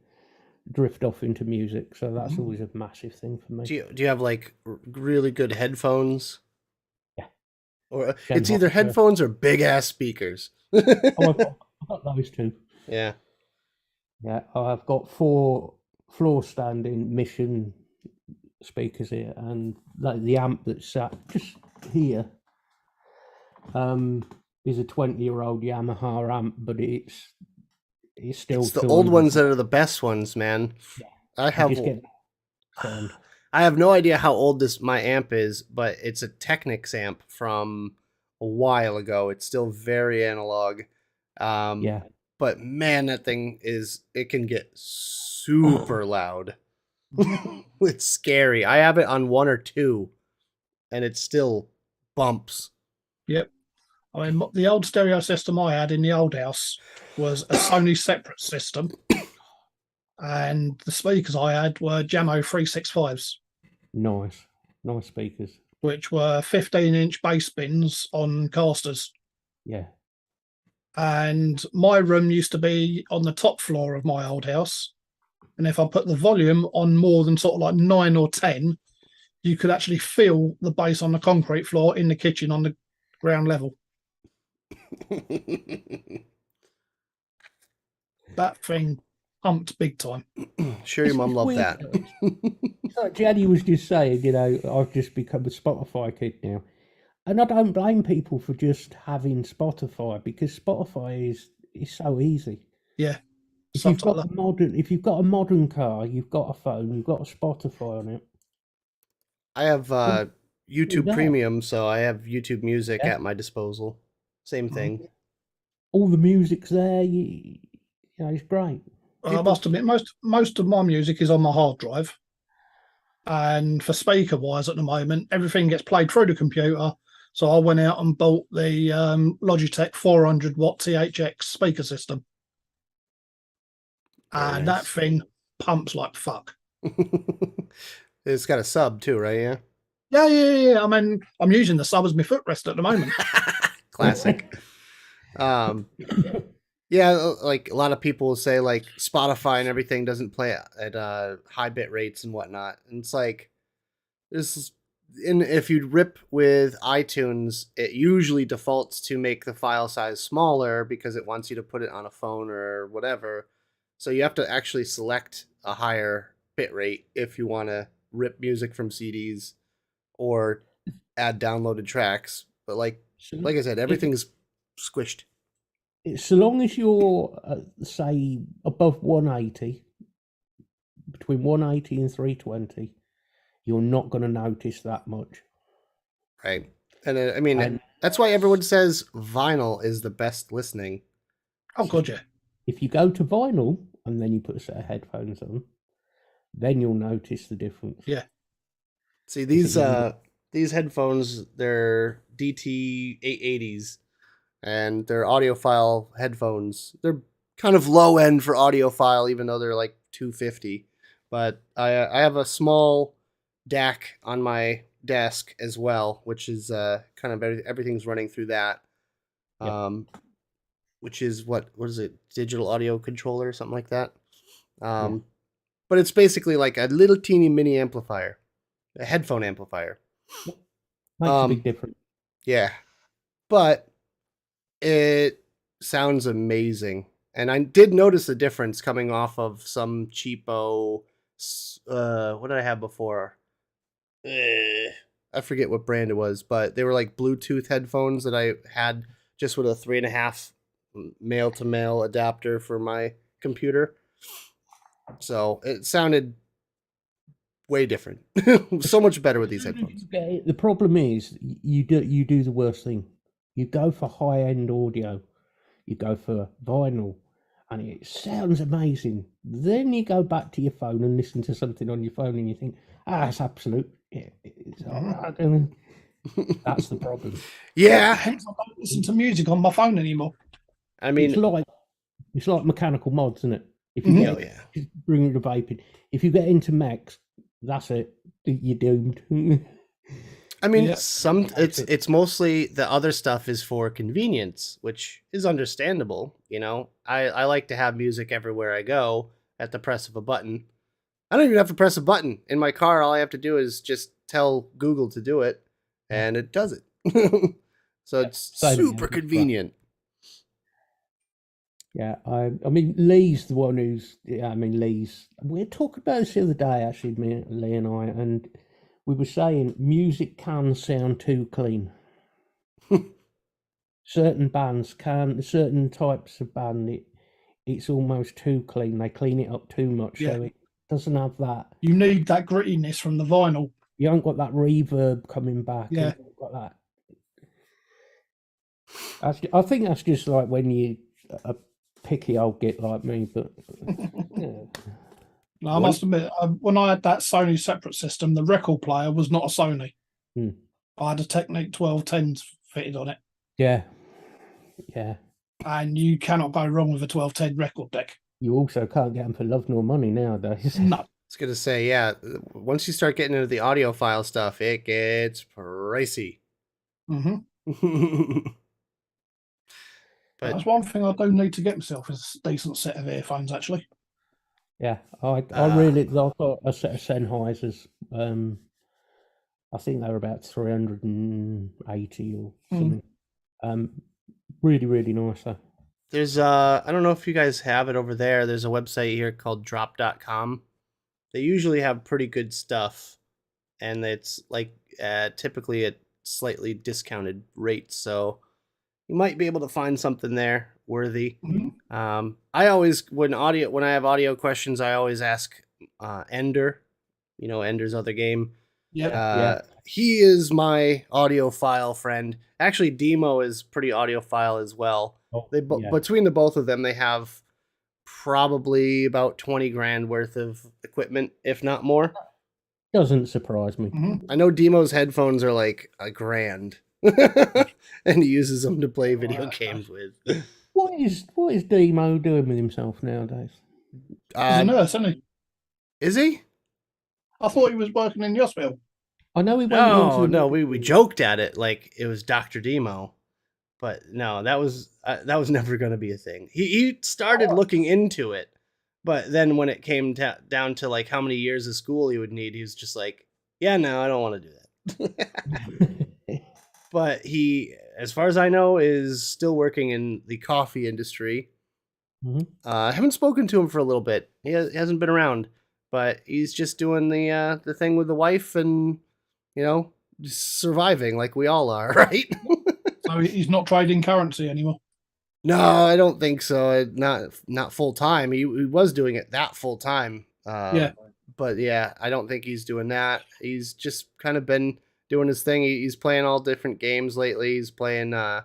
drift off into music, so that's always a massive thing for me. Do you have like really good headphones? Yeah. Or it's either headphones or big ass speakers. I've got those two. Yeah. Yeah, I've got 4 floor standing Mission speakers here, and like the amp that's sat just here is a 20-year-old Yamaha amp, but it's still It's the old 200. ones that are the best ones, man. Yeah. I You have just get that sound. I have no idea how old my amp is, but it's a Technics amp from a while ago. It's still very analog. Yeah. But man, that thing it can get super loud. It's scary. I have it on 1 or 2 and it still bumps. Yep. I mean, the old stereo system I had in the old house was a Sony separate system, and the speakers I had were Jamo 365s, Nice speakers. which were 15-inch bass bins on casters. Yeah. And my room used to be on the top floor of my old house. And if I put the volume on more than sort of like 9 or 10, you could actually feel the bass on the concrete floor in the kitchen on the ground level. That thing pumped big time. Sure, your mom It's loved weird, that. though. It's like Jenny was just saying, I've just become a Spotify kid now. And I don't blame people for just having Spotify, because Spotify is so easy. Yeah. If you've got a modern car, you've got a phone, you've got a Spotify on it. I have YouTube that. Premium, so I have YouTube Music Yeah. at my disposal. Same thing. All the music's there. It's great. I must admit, most of my music is on my hard drive. And for speaker wise at the moment, everything gets played through the computer. So I went out and bought the Logitech 400 watt THX speaker system. Very And nice. that thing pumps like fuck. It's got a sub too, right? Yeah. Yeah. I mean, I'm using the sub as my footrest at the moment. Classic. Yeah, like a lot of people will say like Spotify and everything doesn't play at high bit rates and whatnot. And it's like if you rip with iTunes, it usually defaults to make the file size smaller because it wants you to put it on a phone or whatever. So you have to actually select a higher bit rate if you want to rip music from CDs or add downloaded tracks. But like I said, everything's squished. So long as you're, say, above 180, between 180 and 320, you're not going to notice that much. Right. And that's why everyone says vinyl is the best listening. Oh, God, yeah. If you go to vinyl and then you put a set of headphones on, then you'll notice the difference. Yeah. See, these headphones, they're DT 880s, and they're audiophile headphones. They're kind of low end for audiophile, even though they're like $250. But I have a small DAC on my desk as well, which is kind of everything's running through that. Yep. Which is what is it? Digital audio controller or something like that. But it's basically like a little teeny mini amplifier, a headphone amplifier. Makes a big difference. Yeah, but it sounds amazing, and I did notice a difference coming off of some cheapo. What did I have before? I forget what brand it was, but they were like Bluetooth headphones that I had just with a 3.5 male to male adapter for my computer. So it sounded way different. So much better with these headphones. The problem is you do the worst thing. You go for high end audio, you go for vinyl, and it sounds amazing. Then you go back to your phone and listen to something on your phone, and you think, it's absolute. It's all right. And that's the problem. Yeah. Hence, I don't listen to music on my phone anymore. I mean, it's like mechanical mods, isn't it? If you just bring the vaping. If you get into mechs, that's it. You're doomed. I mean, it's mostly the other stuff is for convenience, which is understandable. I like to have music everywhere I go at the press of a button. I don't even have to press a button in my car. All I have to do is just tell Google to do it, and it does it. So it's super convenient. Yeah, I mean, Lee's the one who's. Yeah, I mean, Lee's. We were talking about this the other day, actually, Lee and I, and we were saying music can sound too clean. certain types of band, it's almost too clean. They clean it up too much, Yeah. so it doesn't have that. You need that grittiness from the vinyl. You haven't got that reverb coming back. Yeah. And you've got that. I think that's just like when you a picky old git like me, but yeah. No, I must admit, when I had that Sony separate system, the record player was not a Sony. I had a Technic 1210s fitted on it. Yeah. And you cannot go wrong with a 1210 record deck. You also can't get them for love nor money nowadays. No. I was gonna say, yeah. Once you start getting into the audiophile stuff, it gets pricey. Mm-hmm. But that's one thing I do need to get myself is a decent set of earphones, actually. Yeah, I've got a set of Sennheisers. I think they were about 380 or something. Really, really nice though. There's I don't know if you guys have it over there. There's a website here called drop.com. They usually have pretty good stuff, and it's like typically at slightly discounted rates, so you might be able to find something there worthy. I always when I have audio questions, I always ask Ender, Ender's other game. Yeah. He is my audiophile friend. Actually, Demo is pretty audiophile as well. Between the both of them, they have probably about 20 grand worth of equipment, if not more. Doesn't surprise me. I know Demo's headphones are like $1,000, and he uses them to play video games with. What is Demo doing with himself nowadays? He's a nurse, isn't he? Is he? I thought he was working in the hospital. I know he went. No, we joked at it like it was Dr. Demo, but no, that was never going to be a thing. He started looking into it, but then when it came down to like how many years of school he would need, he was just like, yeah, no, I don't want to do that. But he, as far as I know, is still working in the coffee industry. I haven't spoken to him for a little bit. He hasn't been around, but he's just doing the thing with the wife and, just surviving like we all are, right? So he's not trading currency anymore? No, I don't think so. Not full time. He was doing it that full time. Yeah. But yeah, I don't think he's doing that. He's just kind of been doing his thing. He's playing all different games lately. He's playing a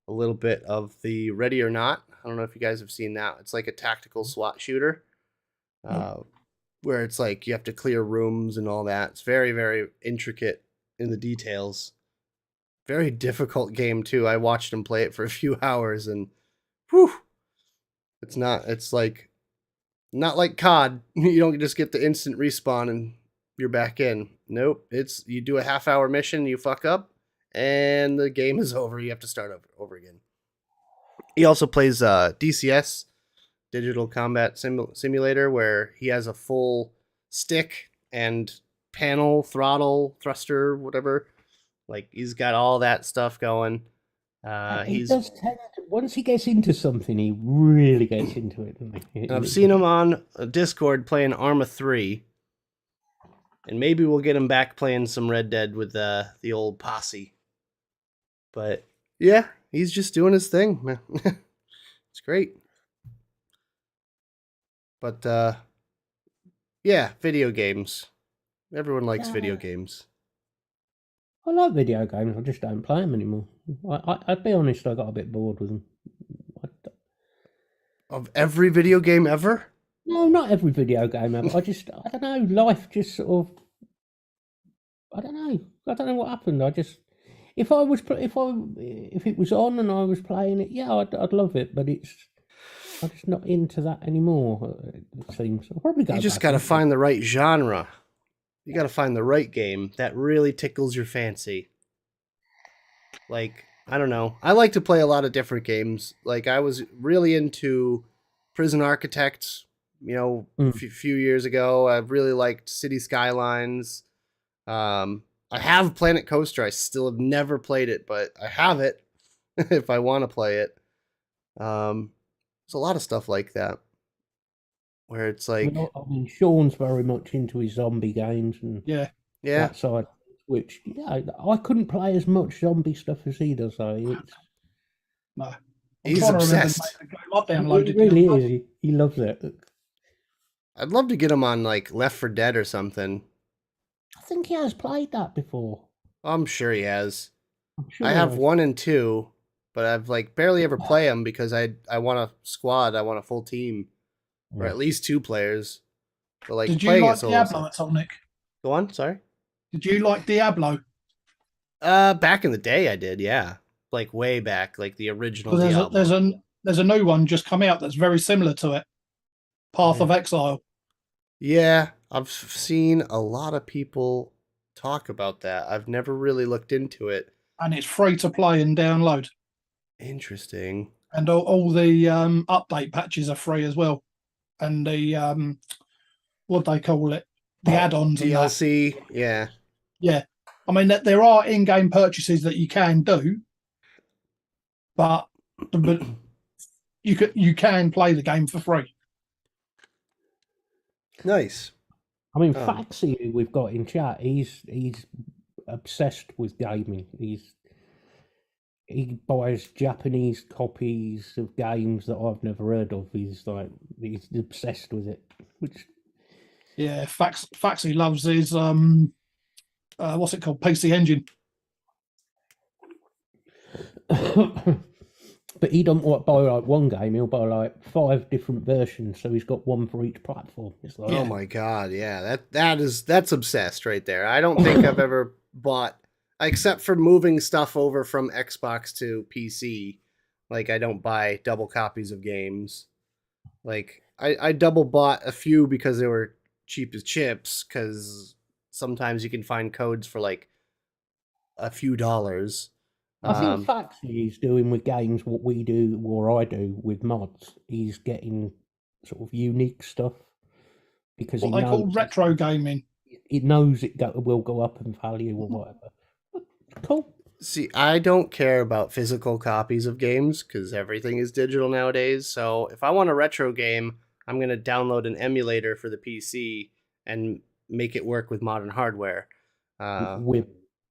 little bit of the Ready or Not. I don't know if you guys have seen that. It's like a tactical SWAT shooter, where it's like you have to clear rooms and all that. It's very, very intricate in the details. Very difficult game too. I watched him play it for a few hours, and whew, it's not like COD. You don't just get the instant respawn and you're back in. Nope. It's you do a half-hour mission, you fuck up, and the game is over. You have to start over again. He also plays DCS, Digital Combat Simulator, where he has a full stick and panel, throttle, thruster, whatever. Like he's got all that stuff going. Once he gets into something, he really gets into it. And I've seen him on Discord playing Arma 3. And maybe we'll get him back playing some Red Dead with the old posse. But yeah, he's just doing his thing, man. It's great. But yeah, video games. Everyone likes video games. I like video games. I just don't play them anymore. I'd be honest, I got a bit bored with them. Of every video game ever? No, not every video game ever. I don't know. Life just sort of. I don't know what happened. If it was on and I was playing it, yeah, I'd love it. But I'm just not into that anymore. It seems. I'll probably go. You just got to find the right genre. You got to find the right game that really tickles your fancy. Like, I don't know. I like to play a lot of different games. Like, I was really into Prison Architect, a few years ago. I really liked City Skylines. I have Planet Coaster. I still have never played it, but I have it if I want to play it. There's a lot of stuff like that. Where it's like, Sean's very much into his zombie games and that side, which I couldn't play as much zombie stuff as he does. Though No. I'm He's trying to remember obsessed. the name of the game I It downloaded. really is. He loves it. I'd love to get him on like Left 4 Dead or something. I think he has played that before. I'm sure he has. I'm sure I he have has. 1 and 2, but I've like barely ever play them because I want a squad. I want a full team, or Yeah. at least 2 players. But like Did you playing it like solo. Diablo at all, Nick? Go on. Sorry. Did you like Diablo? Back in the day, I did. Yeah, like way back, like the original Because Diablo. there's a new one just come out that's very similar to it. Path of Exile. Yeah, I've seen a lot of people talk about that. I've never really looked into it. And it's free to play and download. Interesting. And all the update patches are free as well. And the what they call it, the add-ons and that. DLC. Yeah. Yeah, I mean there are in-game purchases that you can do, but you can play the game for free. Nice. I mean, Faxi, who we've got in chat, he's obsessed with gaming. He buys Japanese copies of games that I've never heard of. He's obsessed with it. Which Yeah, Faxi loves his what's it called, PC Engine. but he don't want to buy like one game. He'll buy like 5 different versions, so he's got one for each platform. It's like, Oh my god, yeah. That's obsessed right there. I don't think I've ever bought, except for moving stuff over from Xbox to PC. Like I don't buy double copies of games. Like I double bought a few because they were cheap as chips, because sometimes you can find codes for like a few dollars. I think Faxi is doing with games what we do or I do with mods. He's getting sort of unique stuff because What they call retro gaming. It knows will go up in value or whatever. Cool. See, I don't care about physical copies of games because everything is digital nowadays. So if I want a retro game, I'm going to download an emulator for the PC and make it work with modern hardware. We're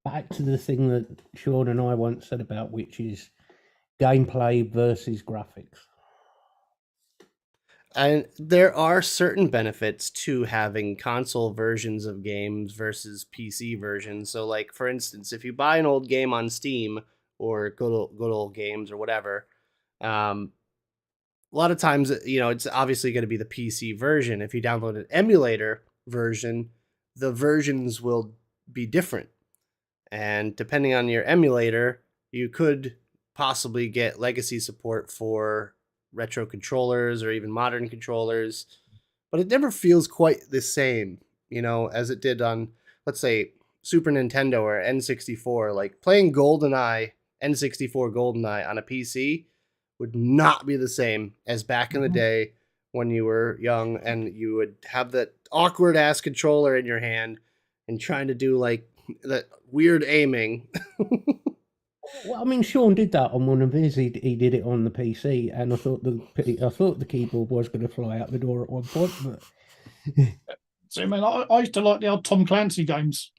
back to the thing that Sean and I once said about, which is gameplay versus graphics. And there are certain benefits to having console versions of games versus PC versions. So, like for instance, if you buy an old game on Steam or good old games or whatever, a lot of times, it's obviously going to be the PC version. If you download an emulator version, the versions will be different. And depending on your emulator, you could possibly get legacy support for retro controllers or even modern controllers, but it never feels quite the same, as it did on, let's say, Super Nintendo or N64. Like playing GoldenEye, N64 GoldenEye on a PC would not be the same as back in the day when you were young and you would have that awkward ass controller in your hand and trying to do like that weird aiming. Well, I mean, Sean did that on one of his. He did it on the PC, and I thought the keyboard was going to fly out the door at one point. But So I mean, I used to like the old Tom Clancy games.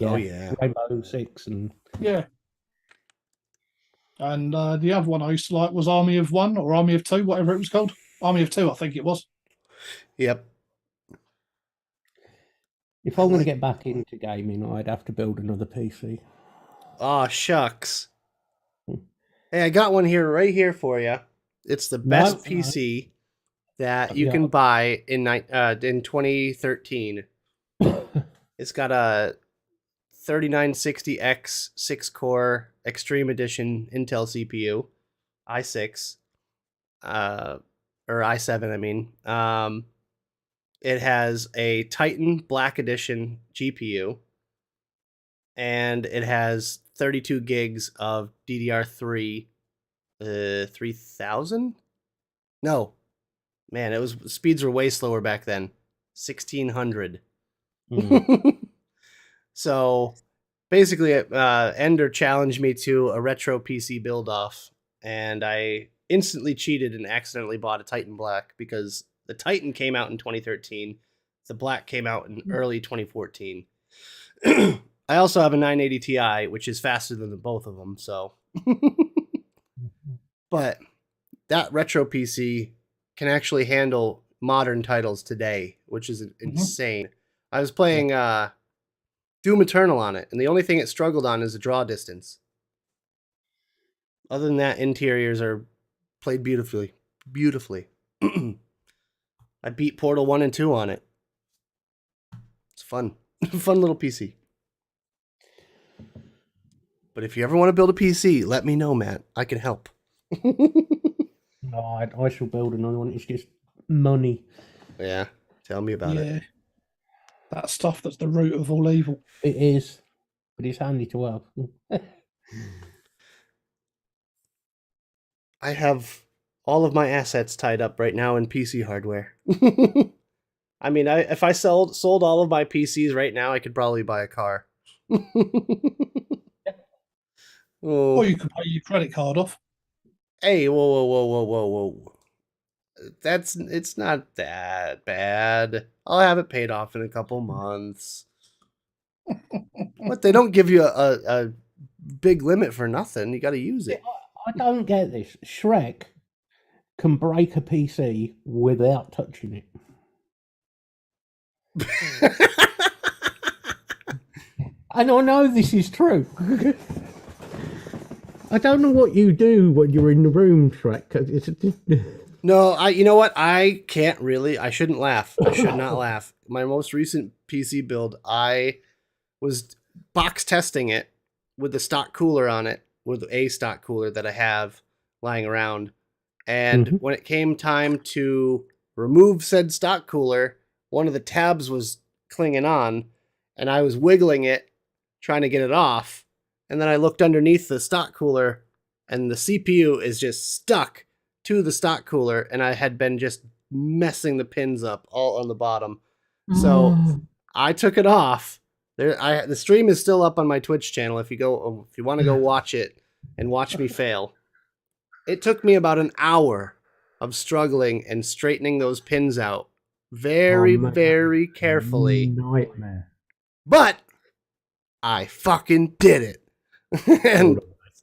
Oh yeah, Rainbow Six and yeah. And the other one I used to like was Army of One or Army of Two, whatever it was called. Army of Two, I think it was. Yep. If I'm going to get back into gaming, I'd have to build another PC. Oh shucks. Hey, I got one right here for you. It's the best PC that you can buy in 2013. It's got a 3960X 6-core Extreme Edition Intel CPU, i6, or i7, I mean. It has a Titan Black Edition GPU, and it has 32 gigs of DDR3 3000? No. Man, speeds were way slower back then. 1600. So basically, Ender challenged me to a retro PC build off, and I instantly cheated and accidentally bought a Titan Black because the Titan came out in 2013. The Black came out in early 2014. I also have a 980 Ti, which is faster than both of them, so But that retro PC can actually handle modern titles today, which is insane. I was playing Doom Eternal on it, and the only thing it struggled on is the draw distance. Other than that, interiors are played beautifully. Beautifully. I beat Portal 1 and 2 on it. It's fun. Fun little PC. But if you ever want to build a PC, let me know, Matt. I can help. No, I shall build another one. It's just money. Yeah, tell me about it. That stuff that's the root of all evil. It is, but it's handy to have. I have all of my assets tied up right now in PC hardware. I mean, if I sold all of my PCs right now, I could probably buy a car. Or you could pay your credit card off. Hey, whoa. It's not that bad. I'll have it paid off in a couple months. But they don't give you a big limit for nothing. You got to use it. I don't get this. Shrek can break a PC without touching it. And I know this is true. I don't know what you do when you're in the room, Shrek. No, you know what? I can't really. I shouldn't laugh. I should not laugh. My most recent PC build, I was box testing it with the stock cooler on it, with a stock cooler that I have lying around. And when it came time to remove said stock cooler, one of the tabs was clinging on, and I was wiggling it, trying to get it off. And then I looked underneath the stock cooler, and the CPU is just stuck to the stock cooler, and I had been just messing the pins up all on the bottom. So I took it off. The stream is still up on my Twitch channel. If you want to go watch it and watch me fail. It took me about an hour of struggling and straightening those pins out very, very carefully. Nightmare. But I fucking did it. And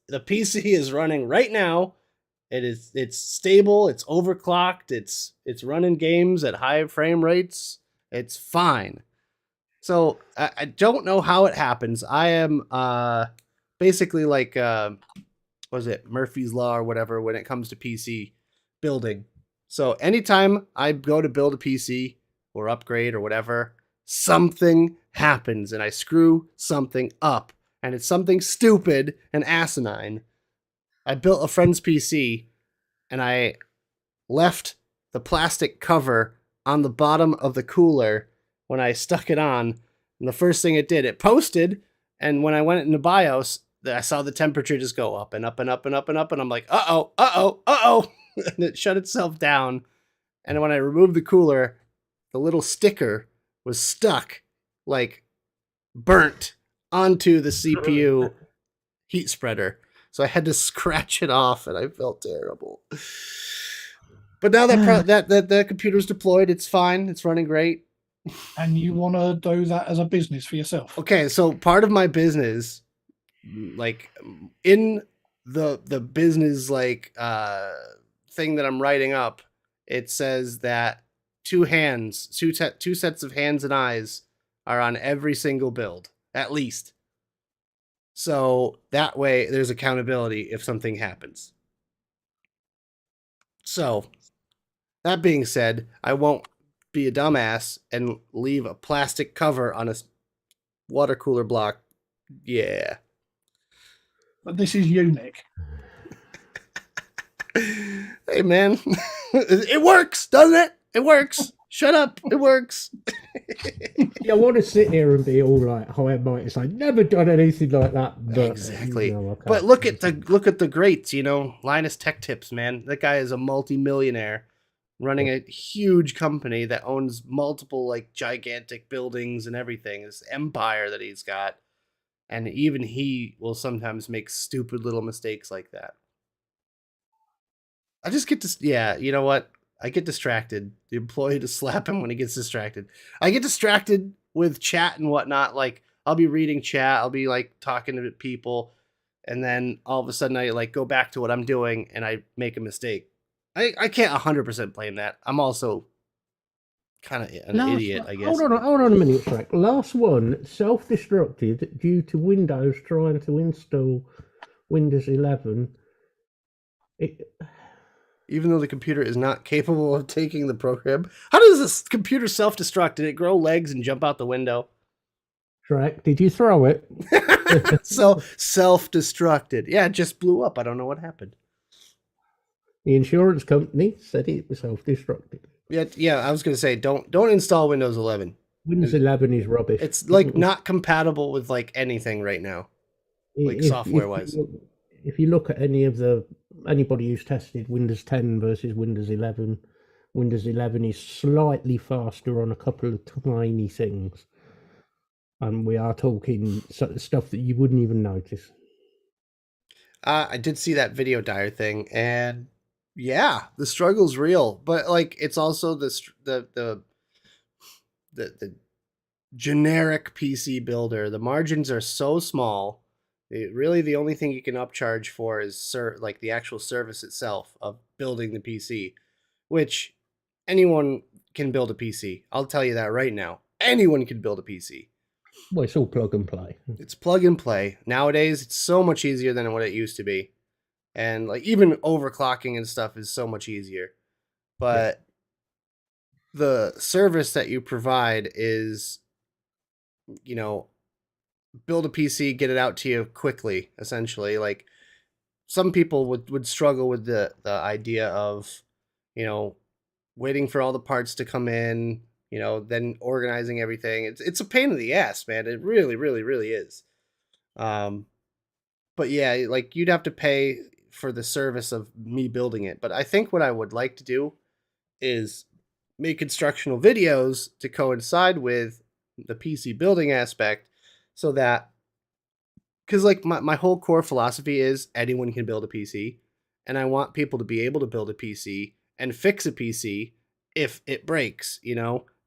the PC is running right now. It's stable, it's overclocked, it's running games at high frame rates. It's fine. So I don't know how it happens. I am basically like was it Murphy's Law or whatever when it comes to PC building. So anytime I go to build a PC or upgrade or whatever, something happens and I screw something up. And it's something stupid and asinine. I built a friend's PC and I left the plastic cover on the bottom of the cooler when I stuck it on. And the first thing it did, it posted. And when I went into BIOS, I saw the temperature just go up and up and up and up and up. And I'm like, uh-oh. And it shut itself down. And when I removed the cooler, the little sticker was stuck, like burnt onto the CPU heat spreader. So I had to scratch it off, and I felt terrible. But now that the computer's deployed, it's fine. It's running great. And you want to do that as a business for yourself? Okay, so part of my business, like in the business like thing that I'm writing up, it says that two sets of hands and eyes are on every single build, at least. So that way there's accountability if something happens. So that being said, I won't be a dumbass and leave a plastic cover on a water cooler block. Yeah. But this is unique. Hey, man. It works, doesn't it? It works. Shut up. It works. Yeah, I want to sit here and be all like high and mighty. It's like never done anything like that. But, exactly. But look at the greats, Linus Tech Tips, man. That guy is a multi-millionaire running a huge company that owns multiple like gigantic buildings and everything. This empire that he's got. And even he will sometimes make stupid little mistakes like that. I just get to, yeah, you know what? I get distracted. The employee to slap him when he gets distracted. I get distracted with chat and whatnot. Like, I'll be reading chat. I'll be, like, talking to people. and then all of a sudden I like go back to what I'm doing and I make a mistake. I can't 100% blame that. I'm also kind of an idiot, I guess. Hold on a minute, Frank. Last one self-destructed due to Windows trying to install Windows 11. Even though the computer is not capable of taking the program. How does this computer self-destruct? Did it grow legs and jump out the window? Shrek, did you throw it? So self-destructed. Yeah, it just blew up. I don't know what happened. The insurance company said it was self-destructed. Yeah. I was gonna say don't install Windows 11. Windows 11 is rubbish. It's like not compatible with like anything right now, like software-wise. If you look at anybody who's tested Windows 10 versus Windows 11, Windows 11 is slightly faster on a couple of tiny things. And we are talking stuff that you wouldn't even notice. I did see that video Dyer thing, and yeah, the struggle's real. But like, it's also the generic PC builder. The margins are so small. Really, the only thing you can upcharge for is like the actual service itself of building the PC, which anyone can build a PC. I'll tell you that right now. Anyone can build a PC. Well, it's all plug and play. It's plug and play. Nowadays, it's so much easier than what it used to be. And like even overclocking and stuff is so much easier. But the service that you provide is, build a PC, get it out to you quickly, essentially. Like some people would struggle with the idea of, waiting for all the parts to come in, then organizing everything. It's a pain in the ass, man. It really, really, really is. But yeah, like you'd have to pay for the service of me building it. But I think what I would like to do is make instructional videos to coincide with the PC building aspect, so that, because like my whole core philosophy is anyone can build a PC, and I want people to be able to build a PC and fix a PC if it breaks,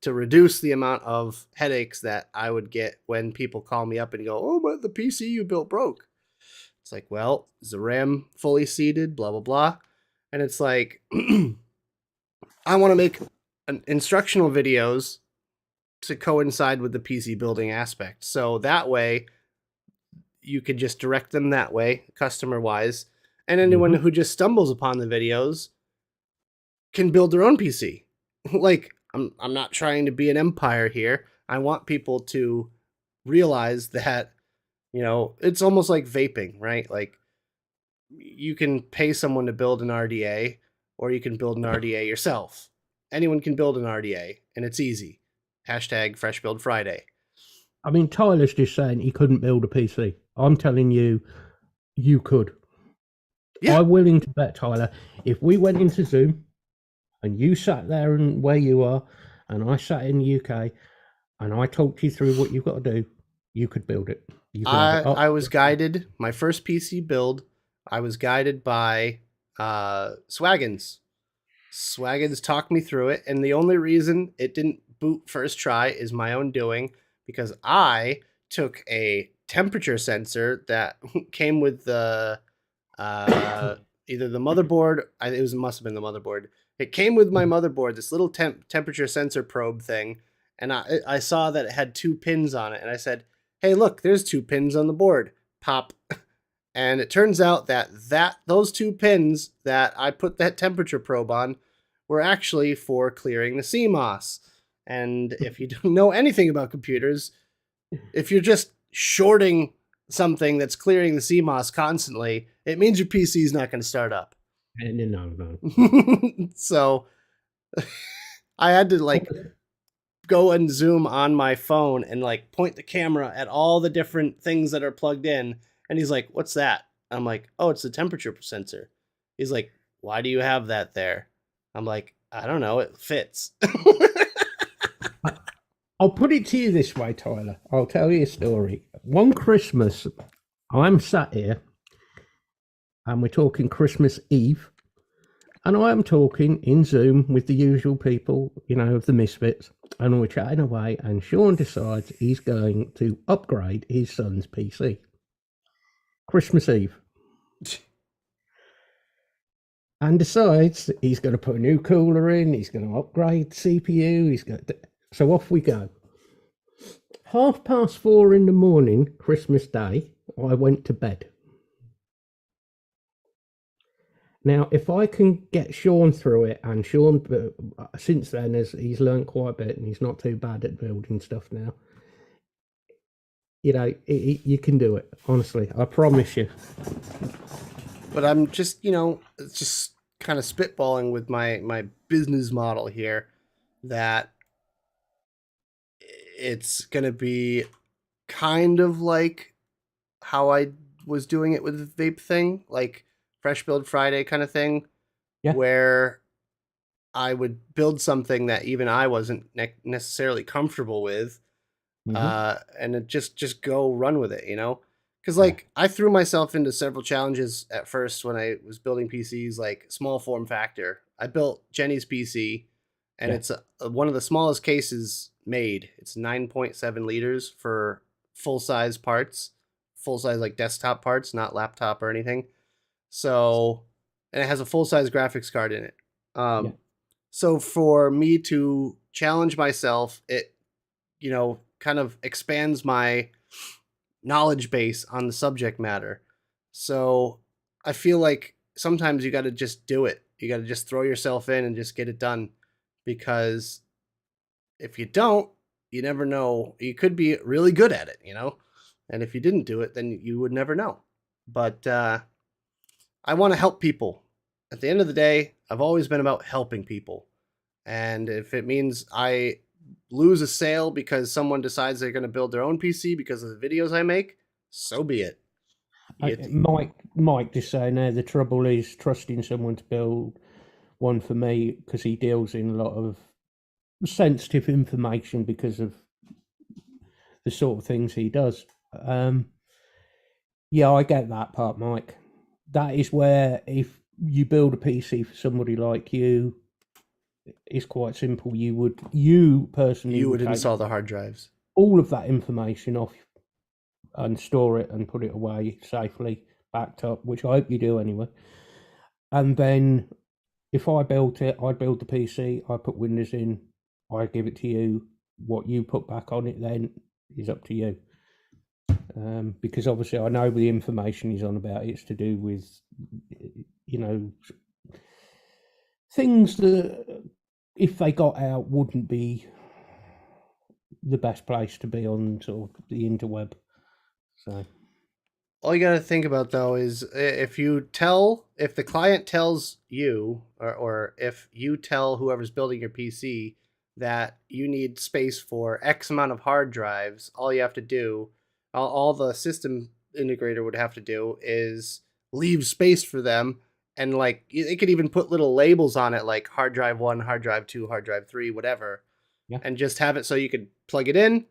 to reduce the amount of headaches that I would get when people call me up and go, oh, but the PC you built broke. It's like, well, is the RAM fully seated, blah, blah, blah. And it's like, I want to make instructional videos to coincide with the PC building aspect. So that way you could just direct them that way, customer wise. And anyone who just stumbles upon the videos can build their own PC. Like, I'm not trying to be an empire here. I want people to realize that, it's almost like vaping, right? Like you can pay someone to build an RDA, or you can build an RDA yourself. Anyone can build an RDA, and it's easy. Hashtag Fresh Build Friday. I mean, Tyler's just saying he couldn't build a PC. I'm telling you, you could. Yeah. I'm willing to bet, Tyler, if we went into Zoom and you sat there and where you are, and I sat in the UK, and I talked you through what you've got to do, you could build it. I was guided. My first PC build, I was guided by Swaggins. Swaggins talked me through it, and the only reason it didn't boot first try is my own doing, because I took a temperature sensor that came with the either the motherboard. It must have been the motherboard. It came with my motherboard, this little temperature sensor probe thing, and I saw that it had 2 pins on it, and I said, hey, look, there's 2 pins on the board. Pop. And it turns out that those 2 pins that I put that temperature probe on were actually for clearing the CMOS. And if you don't know anything about computers, if you're just shorting something that's clearing the CMOS constantly, it means your PC is not going to start up. No. So I had to like go and zoom on my phone and like point the camera at all the different things that are plugged in. And he's like, what's that? I'm like, oh, it's the temperature sensor. He's like, why do you have that there? I'm like, I don't know. It fits. I'll put it to you this way, Tyler. I'll tell you a story. One Christmas, I'm sat here and we're talking Christmas Eve. And I am talking in Zoom with the usual people, of the misfits. And we're chatting away, and Sean decides he's going to upgrade his son's PC. Christmas Eve. And decides he's going to put a new cooler in, he's going to upgrade the CPU, so off we go. 4:30 in the morning, Christmas Day, I went to bed. Now, if I can get Sean through it, and Sean, since then, he's learned quite a bit, and he's not too bad at building stuff now. You know, you can do it. Honestly, I promise you. But I'm just, just kind of spitballing with my business model here that it's going to be kind of like how I was doing it with the vape thing, like Fresh Build Friday kind of thing, Yeah. where I would build something that even I wasn't necessarily comfortable with, and it just go run with it, Because I threw myself into several challenges at first when I was building PCs, like small form factor. I built Jenny's PC, and it's one of the smallest cases made. It's 9.7 liters for full size parts, full size like desktop parts, not laptop or anything. So, and it has a full size graphics card in it. So for me to challenge myself, it kind of expands my knowledge base on the subject matter. So I feel like sometimes you got to just do it. You got to just throw yourself in and just get it done, because if you don't, you never know. You could be really good at it, and if you didn't do it, then you would never know. But I want to help people. At the end of the day, I've always been about helping people. And if it means I lose a sale because someone decides they're going to build their own PC because of the videos I make, so be it. Mike just saying there, the trouble is trusting someone to build one for me, because he deals in a lot of sensitive information because of the sort of things he does. Yeah, I get that part, Mike. That is where, if you build a PC for somebody like you, it's quite simple. You personally would install the hard drives, all of that information off, and store it and put it away safely, backed up, which I hope you do anyway. And then if I built it, I'd build the PC, I put Windows in, I give it to you. What you put back on it then is up to you. Because obviously I know the information he's on about, it's to do with, things that if they got out wouldn't be the best place to be on sort of the interweb. So all you got to think about though is if the client tells you, or if you tell whoever's building your PC that you need space for X amount of hard drives, all you have to do, all the system integrator would have to do is leave space for them. And it could even put little labels on it, like hard drive 1, hard drive 2, hard drive 3, whatever. Yeah. And just have it so you could plug it in,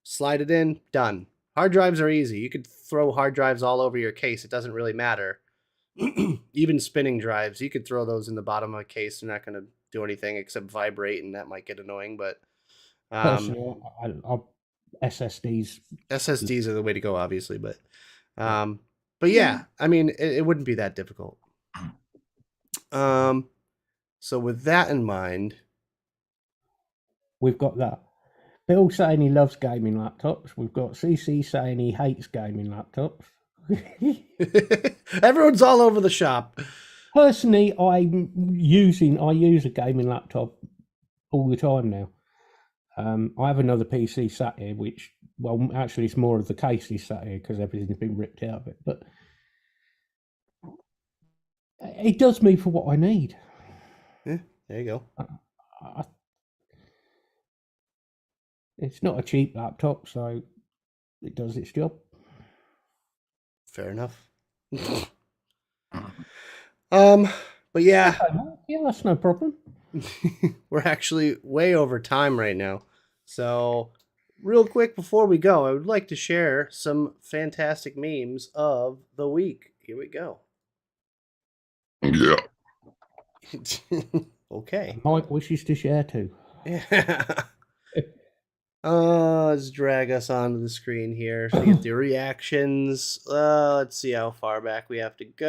slide it in, done. Hard drives are easy. You could throw hard drives all over your case. It doesn't really matter. Even spinning drives, you could throw those in the bottom of a case. They're not going to do anything except vibrate, and that might get annoying. But personally, SSDs are the way to go, obviously. But yeah, I mean, it wouldn't be that difficult. So with that in mind, we've got that. Bill saying he loves gaming laptops. We've got CC saying he hates gaming laptops. Everyone's all over the shop. Personally, I use a gaming laptop all the time now. I have another PC sat here, which, well, actually it's more of the case is sat here because everything's been ripped out of it. But it does me for what I need. Yeah, there you go. It's not a cheap laptop, so it does its job. Fair enough. But yeah. Yeah, that's no problem. We're actually way over time right now. So, real quick before we go, I would like to share some fantastic memes of the week. Here we go. Yeah. Okay. Mike wishes to share too. Yeah. Let's drag us onto the screen here to get the reactions. Let's see how far back we have to go.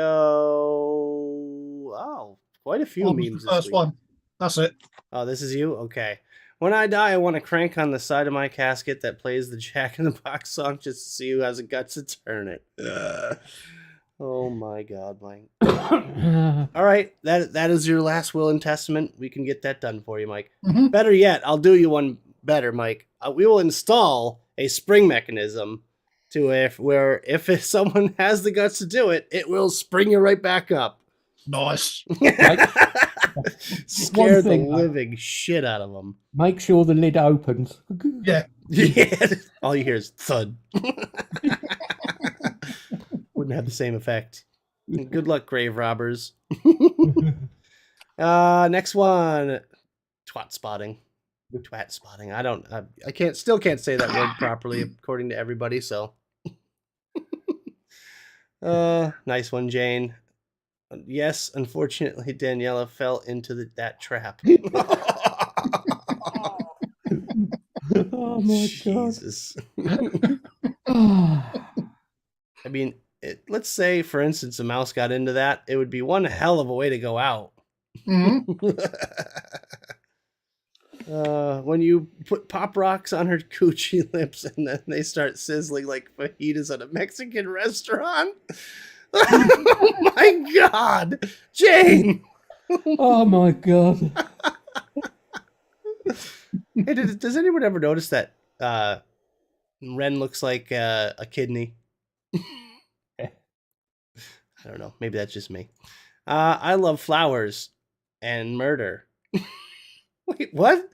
Oh, quite a few I was memes the this first week. one. That's it. Oh, this is you? Okay. When I die, I want to crank on the side of my casket that plays the Jack in the Box song just to see who has the guts to turn it. Oh my god, Mike. All right, that is your last will and testament. We can get that done for you, Mike. Mhm. Better yet, I'll do you one better, Mike. We will install a spring mechanism to where if someone has the guts to do it, it will spring you right back up. Nice. Scare the thing, though. living shit out of them. Make sure the lid opens. Yeah. Yeah, all you hear is thud. Wouldn't have the same effect. Good luck, grave robbers. Next one, twat spotting. Twat spotting. I still can't say that word properly according to everybody. So, nice one, Jane. Yes, unfortunately, Daniela fell into that trap. Oh my Jesus. god. I mean, let's say, for instance, a mouse got into that. It would be one hell of a way to go out. Mhm. When you put pop rocks on her coochie lips and then they start sizzling like fajitas at a Mexican restaurant. Oh my god, Jane! Oh my god. Hey, does anyone ever notice that Ren looks like a kidney? I don't know. Maybe that's just me. I love flowers and murder. Wait, what?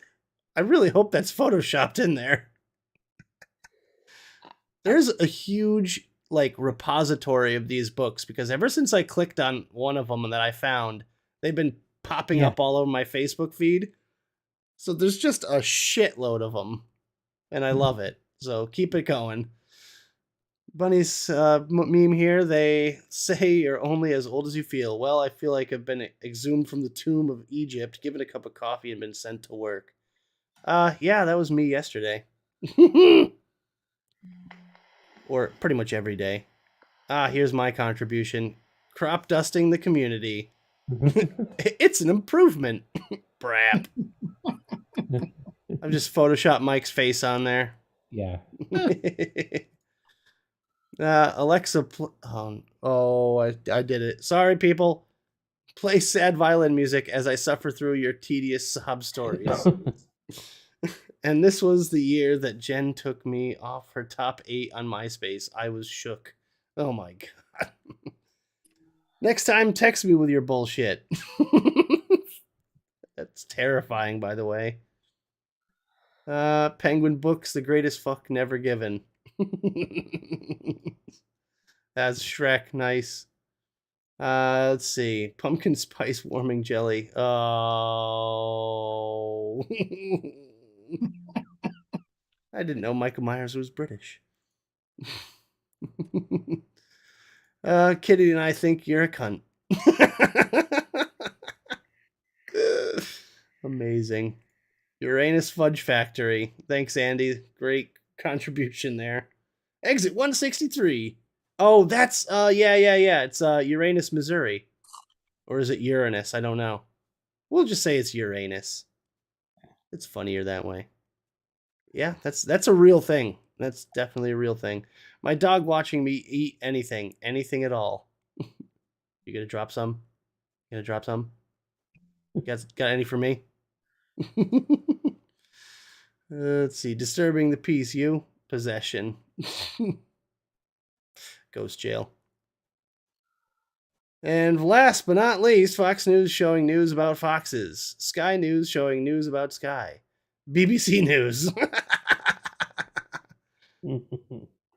I really hope that's photoshopped in there. There's a huge repository of these books because ever since I clicked on one of them that I found, they've been popping up all over my Facebook feed. So there's just a shitload of them, and I love it. So keep it going. Bunny's meme here. They say you're only as old as you feel. Well, I feel like I've been exhumed from the tomb of Egypt, given a cup of coffee, and been sent to work. Yeah, that was me yesterday. Or pretty much every day. Here's my contribution. Crop dusting the community. It's an improvement. Brap. I've just photoshopped Mike's face on there. Yeah. Alexa, I did it. Sorry, people. Play sad violin music as I suffer through your tedious sob stories. And this was the year that Jen took me off her top 8 on MySpace. I was shook. Oh my god. Next time, text me with your bullshit. That's terrifying, by the way. Penguin Books, the greatest fuck never given. That's Shrek, nice. Let's see. Pumpkin spice warming jelly. Oh. I didn't know Michael Myers was British. Kitty and I think you're a cunt. Amazing. Uranus Fudge Factory. Thanks, Andy. Great contribution there. Exit 163. Oh, that's yeah. It's Uranus, Missouri. Or is it Uranus? I don't know. We'll just say it's Uranus. It's funnier that way. Yeah, that's a real thing. That's definitely a real thing. My dog watching me eat anything at all. You gonna drop some? You gonna drop some? Got any for me? Let's see. Disturbing the peace. You possession. Ghost jail. And last but not least, Fox News showing news about foxes. Sky News showing news about Sky. BBC News.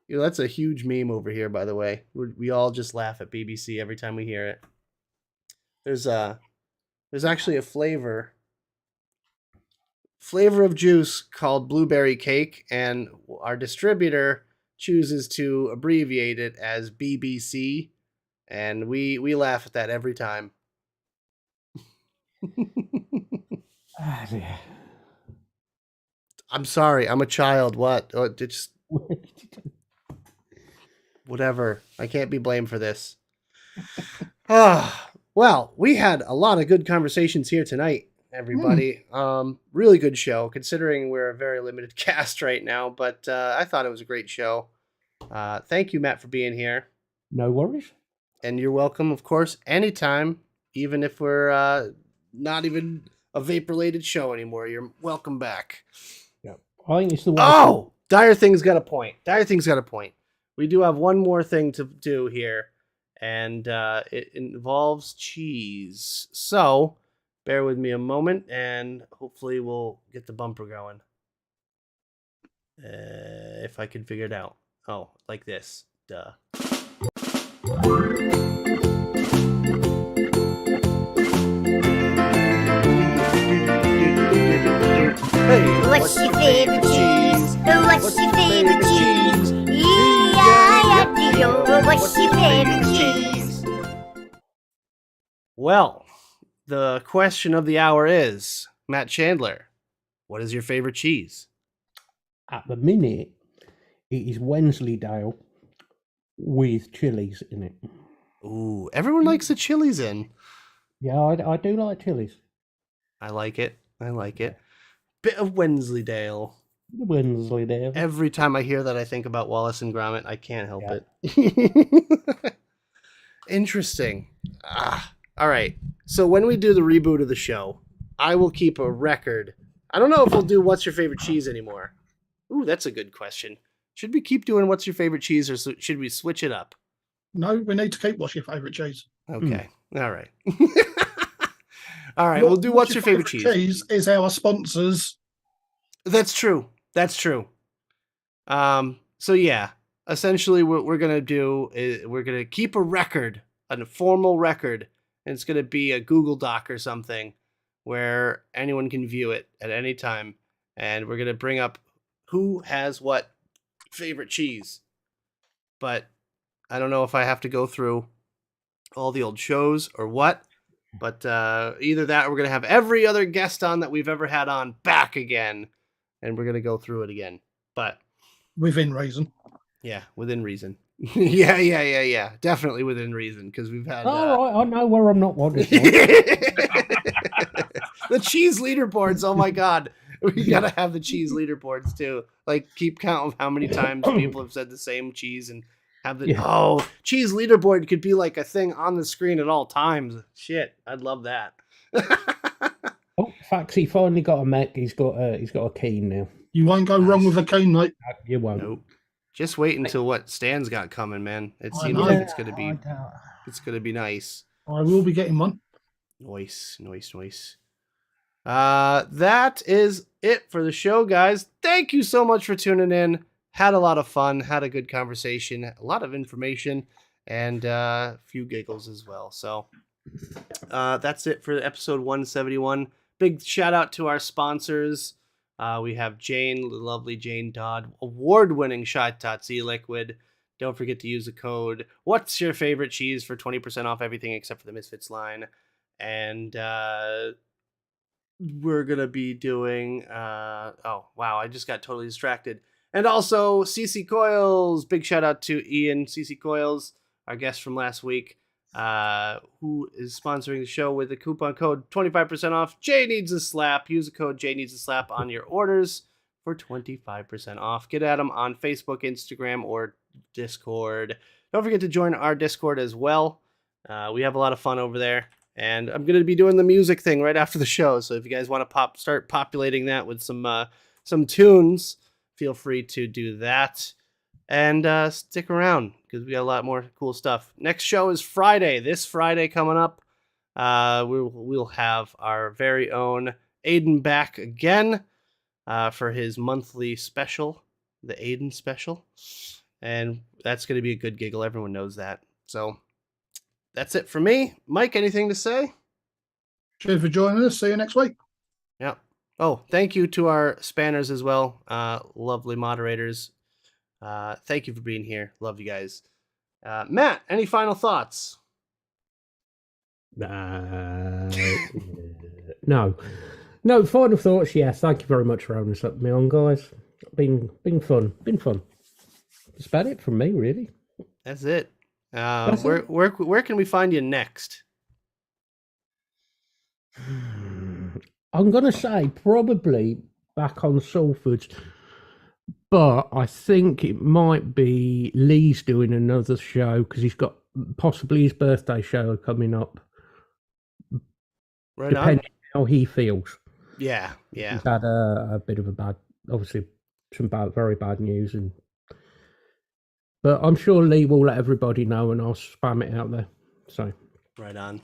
That's a huge meme over here, by the way. We all just laugh at BBC every time we hear it. There's actually a flavor of juice called blueberry cake, and our distributor chooses to abbreviate it as BBC, and we laugh at that every time. Ah, dear. I'm sorry. I'm a child. What? Just whatever. I can't be blamed for this. Well, we had a lot of good conversations here tonight, everybody. Really good show, considering we're a very limited cast right now, but I thought it was a great show. Thank you, Matt, for being here. No worries. And you're welcome, of course, anytime, even if we're not even a vape-related show anymore. You're welcome back. Yeah. I think it's the way. Oh! Dire Thing's got a point. We do have one more thing to do here, and it involves cheese. So, bear with me a moment, and hopefully we'll get the bumper going. If I can figure it out. Oh, like this. Duh. Hey, What's your favorite cheese? What's your favorite cheese? E-I-O-D-O. What's your favorite cheese? Well, the question of the hour is, Matt Chandler, what is your favorite cheese? At the minute, it is Wensleydale with chilies in it. Ooh, everyone likes the chilies in. Yeah, I do like chilies. I like it. Bit of Wensleydale. Wensleydale. Every time I hear that, I think about Wallace and Gromit. I can't help it. Interesting. All right. So when we do the reboot of the show, I will keep a record. I don't know if we'll do What's Your Favorite Cheese anymore. Ooh, that's a good question. Should we keep doing What's Your Favorite Cheese, or should we switch it up? No, we need to keep what's your favourite cheese. Okay. All right. All right. We'll do What's Your Favorite Cheese. Cheese is our sponsors. That's true. So yeah, essentially what we're going to do is we're going to keep a record, a formal record, and it's going to be a Google Doc or something where anyone can view it at any time. And we're going to bring up who has what favorite cheese. But I don't know if I have to go through all the old shows or what. But either that or we're going to have every other guest on that we've ever had on back again. And we're going to go through it again. But Within reason. yeah, within reason. Yeah. Definitely within reason, because we've had... Right, I know where I'm not wanted. The cheese leaderboards, oh my God. We got to have the cheese leaderboards too. Like, keep count of how many times people have said the same cheese and have the... Yeah. Oh, cheese leaderboard could be like a thing on the screen at all times. Shit, I'd love that. Oh, Faxi finally got a Mac. He's got a keen now. You won't go wrong with a keen, mate. You won't. Nope. Just wait until what Stan's got coming, man. It I seems know. like it's gonna be nice. I will be getting one. Nice. That is it for the show, guys. Thank you so much for tuning in. Had a lot of fun. Had a good conversation. A lot of information, and a few giggles as well. So that's it for episode 171. Big shout out to our sponsors. We have Jane, the lovely Jane Dodd, award-winning Shot liquid. Don't forget to use the code What's Your Favorite Cheese for 20% off everything except for the Misfits line. And we're going to be doing... oh, wow, I just got totally distracted. And also, CC Coils. Big shout out to Ian, CC Coils, our guest from last week, who is sponsoring the show with the coupon code 25% off. Jay Needs a Slap. Use the code Jay Needs a Slap on your orders for 25% off. Get at them on Facebook, Instagram, or Discord. Don't forget to join our Discord as well. We have a lot of fun over there. And I'm going to be doing the music thing right after the show. So if you guys want to start populating that with some tunes, feel free to do that. And stick around because we got a lot more cool stuff. Next show is Friday. This Friday coming up. We'll have our very own Aiden back again for his monthly special, the Aiden special. And that's going to be a good giggle. Everyone knows that. So that's it for me. Mike, anything to say? Cheers for joining us. See you next week. Yeah. Oh, thank you to our spanners as well. Lovely moderators. Thank you for being here. Love you guys. Matt, any final thoughts? No. No, final thoughts. Yeah, thank you very much for having us up me on, guys. Been fun. Been fun. That's about it from me, really. That's it. That's it. Where can we find you next? I'm gonna say probably back on Salford's, but I think it might be Lee's doing another show because he's got possibly his birthday show coming up. Right Depending how he feels. Yeah. He's had a bit of a bad, obviously some very bad news, but I'm sure Lee will let everybody know, and I'll spam it out there. So Right on.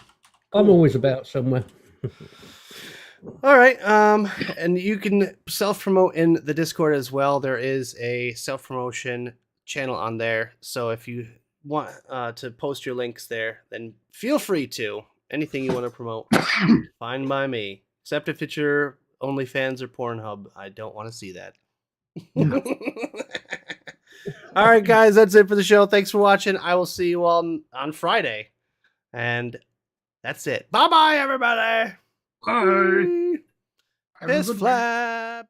I'm always about somewhere. All right. And you can self-promote in the Discord as well. There is a self-promotion channel on there. So if you want to post your links there, then feel free to. Anything you want to promote, fine by me. Except if it's your OnlyFans or Pornhub. I don't want to see that. No. All right, guys, that's it for the show. Thanks for watching. I will see you all on Friday. And that's it. Bye-bye, everybody. Bye. Have a Fist good day. flaps.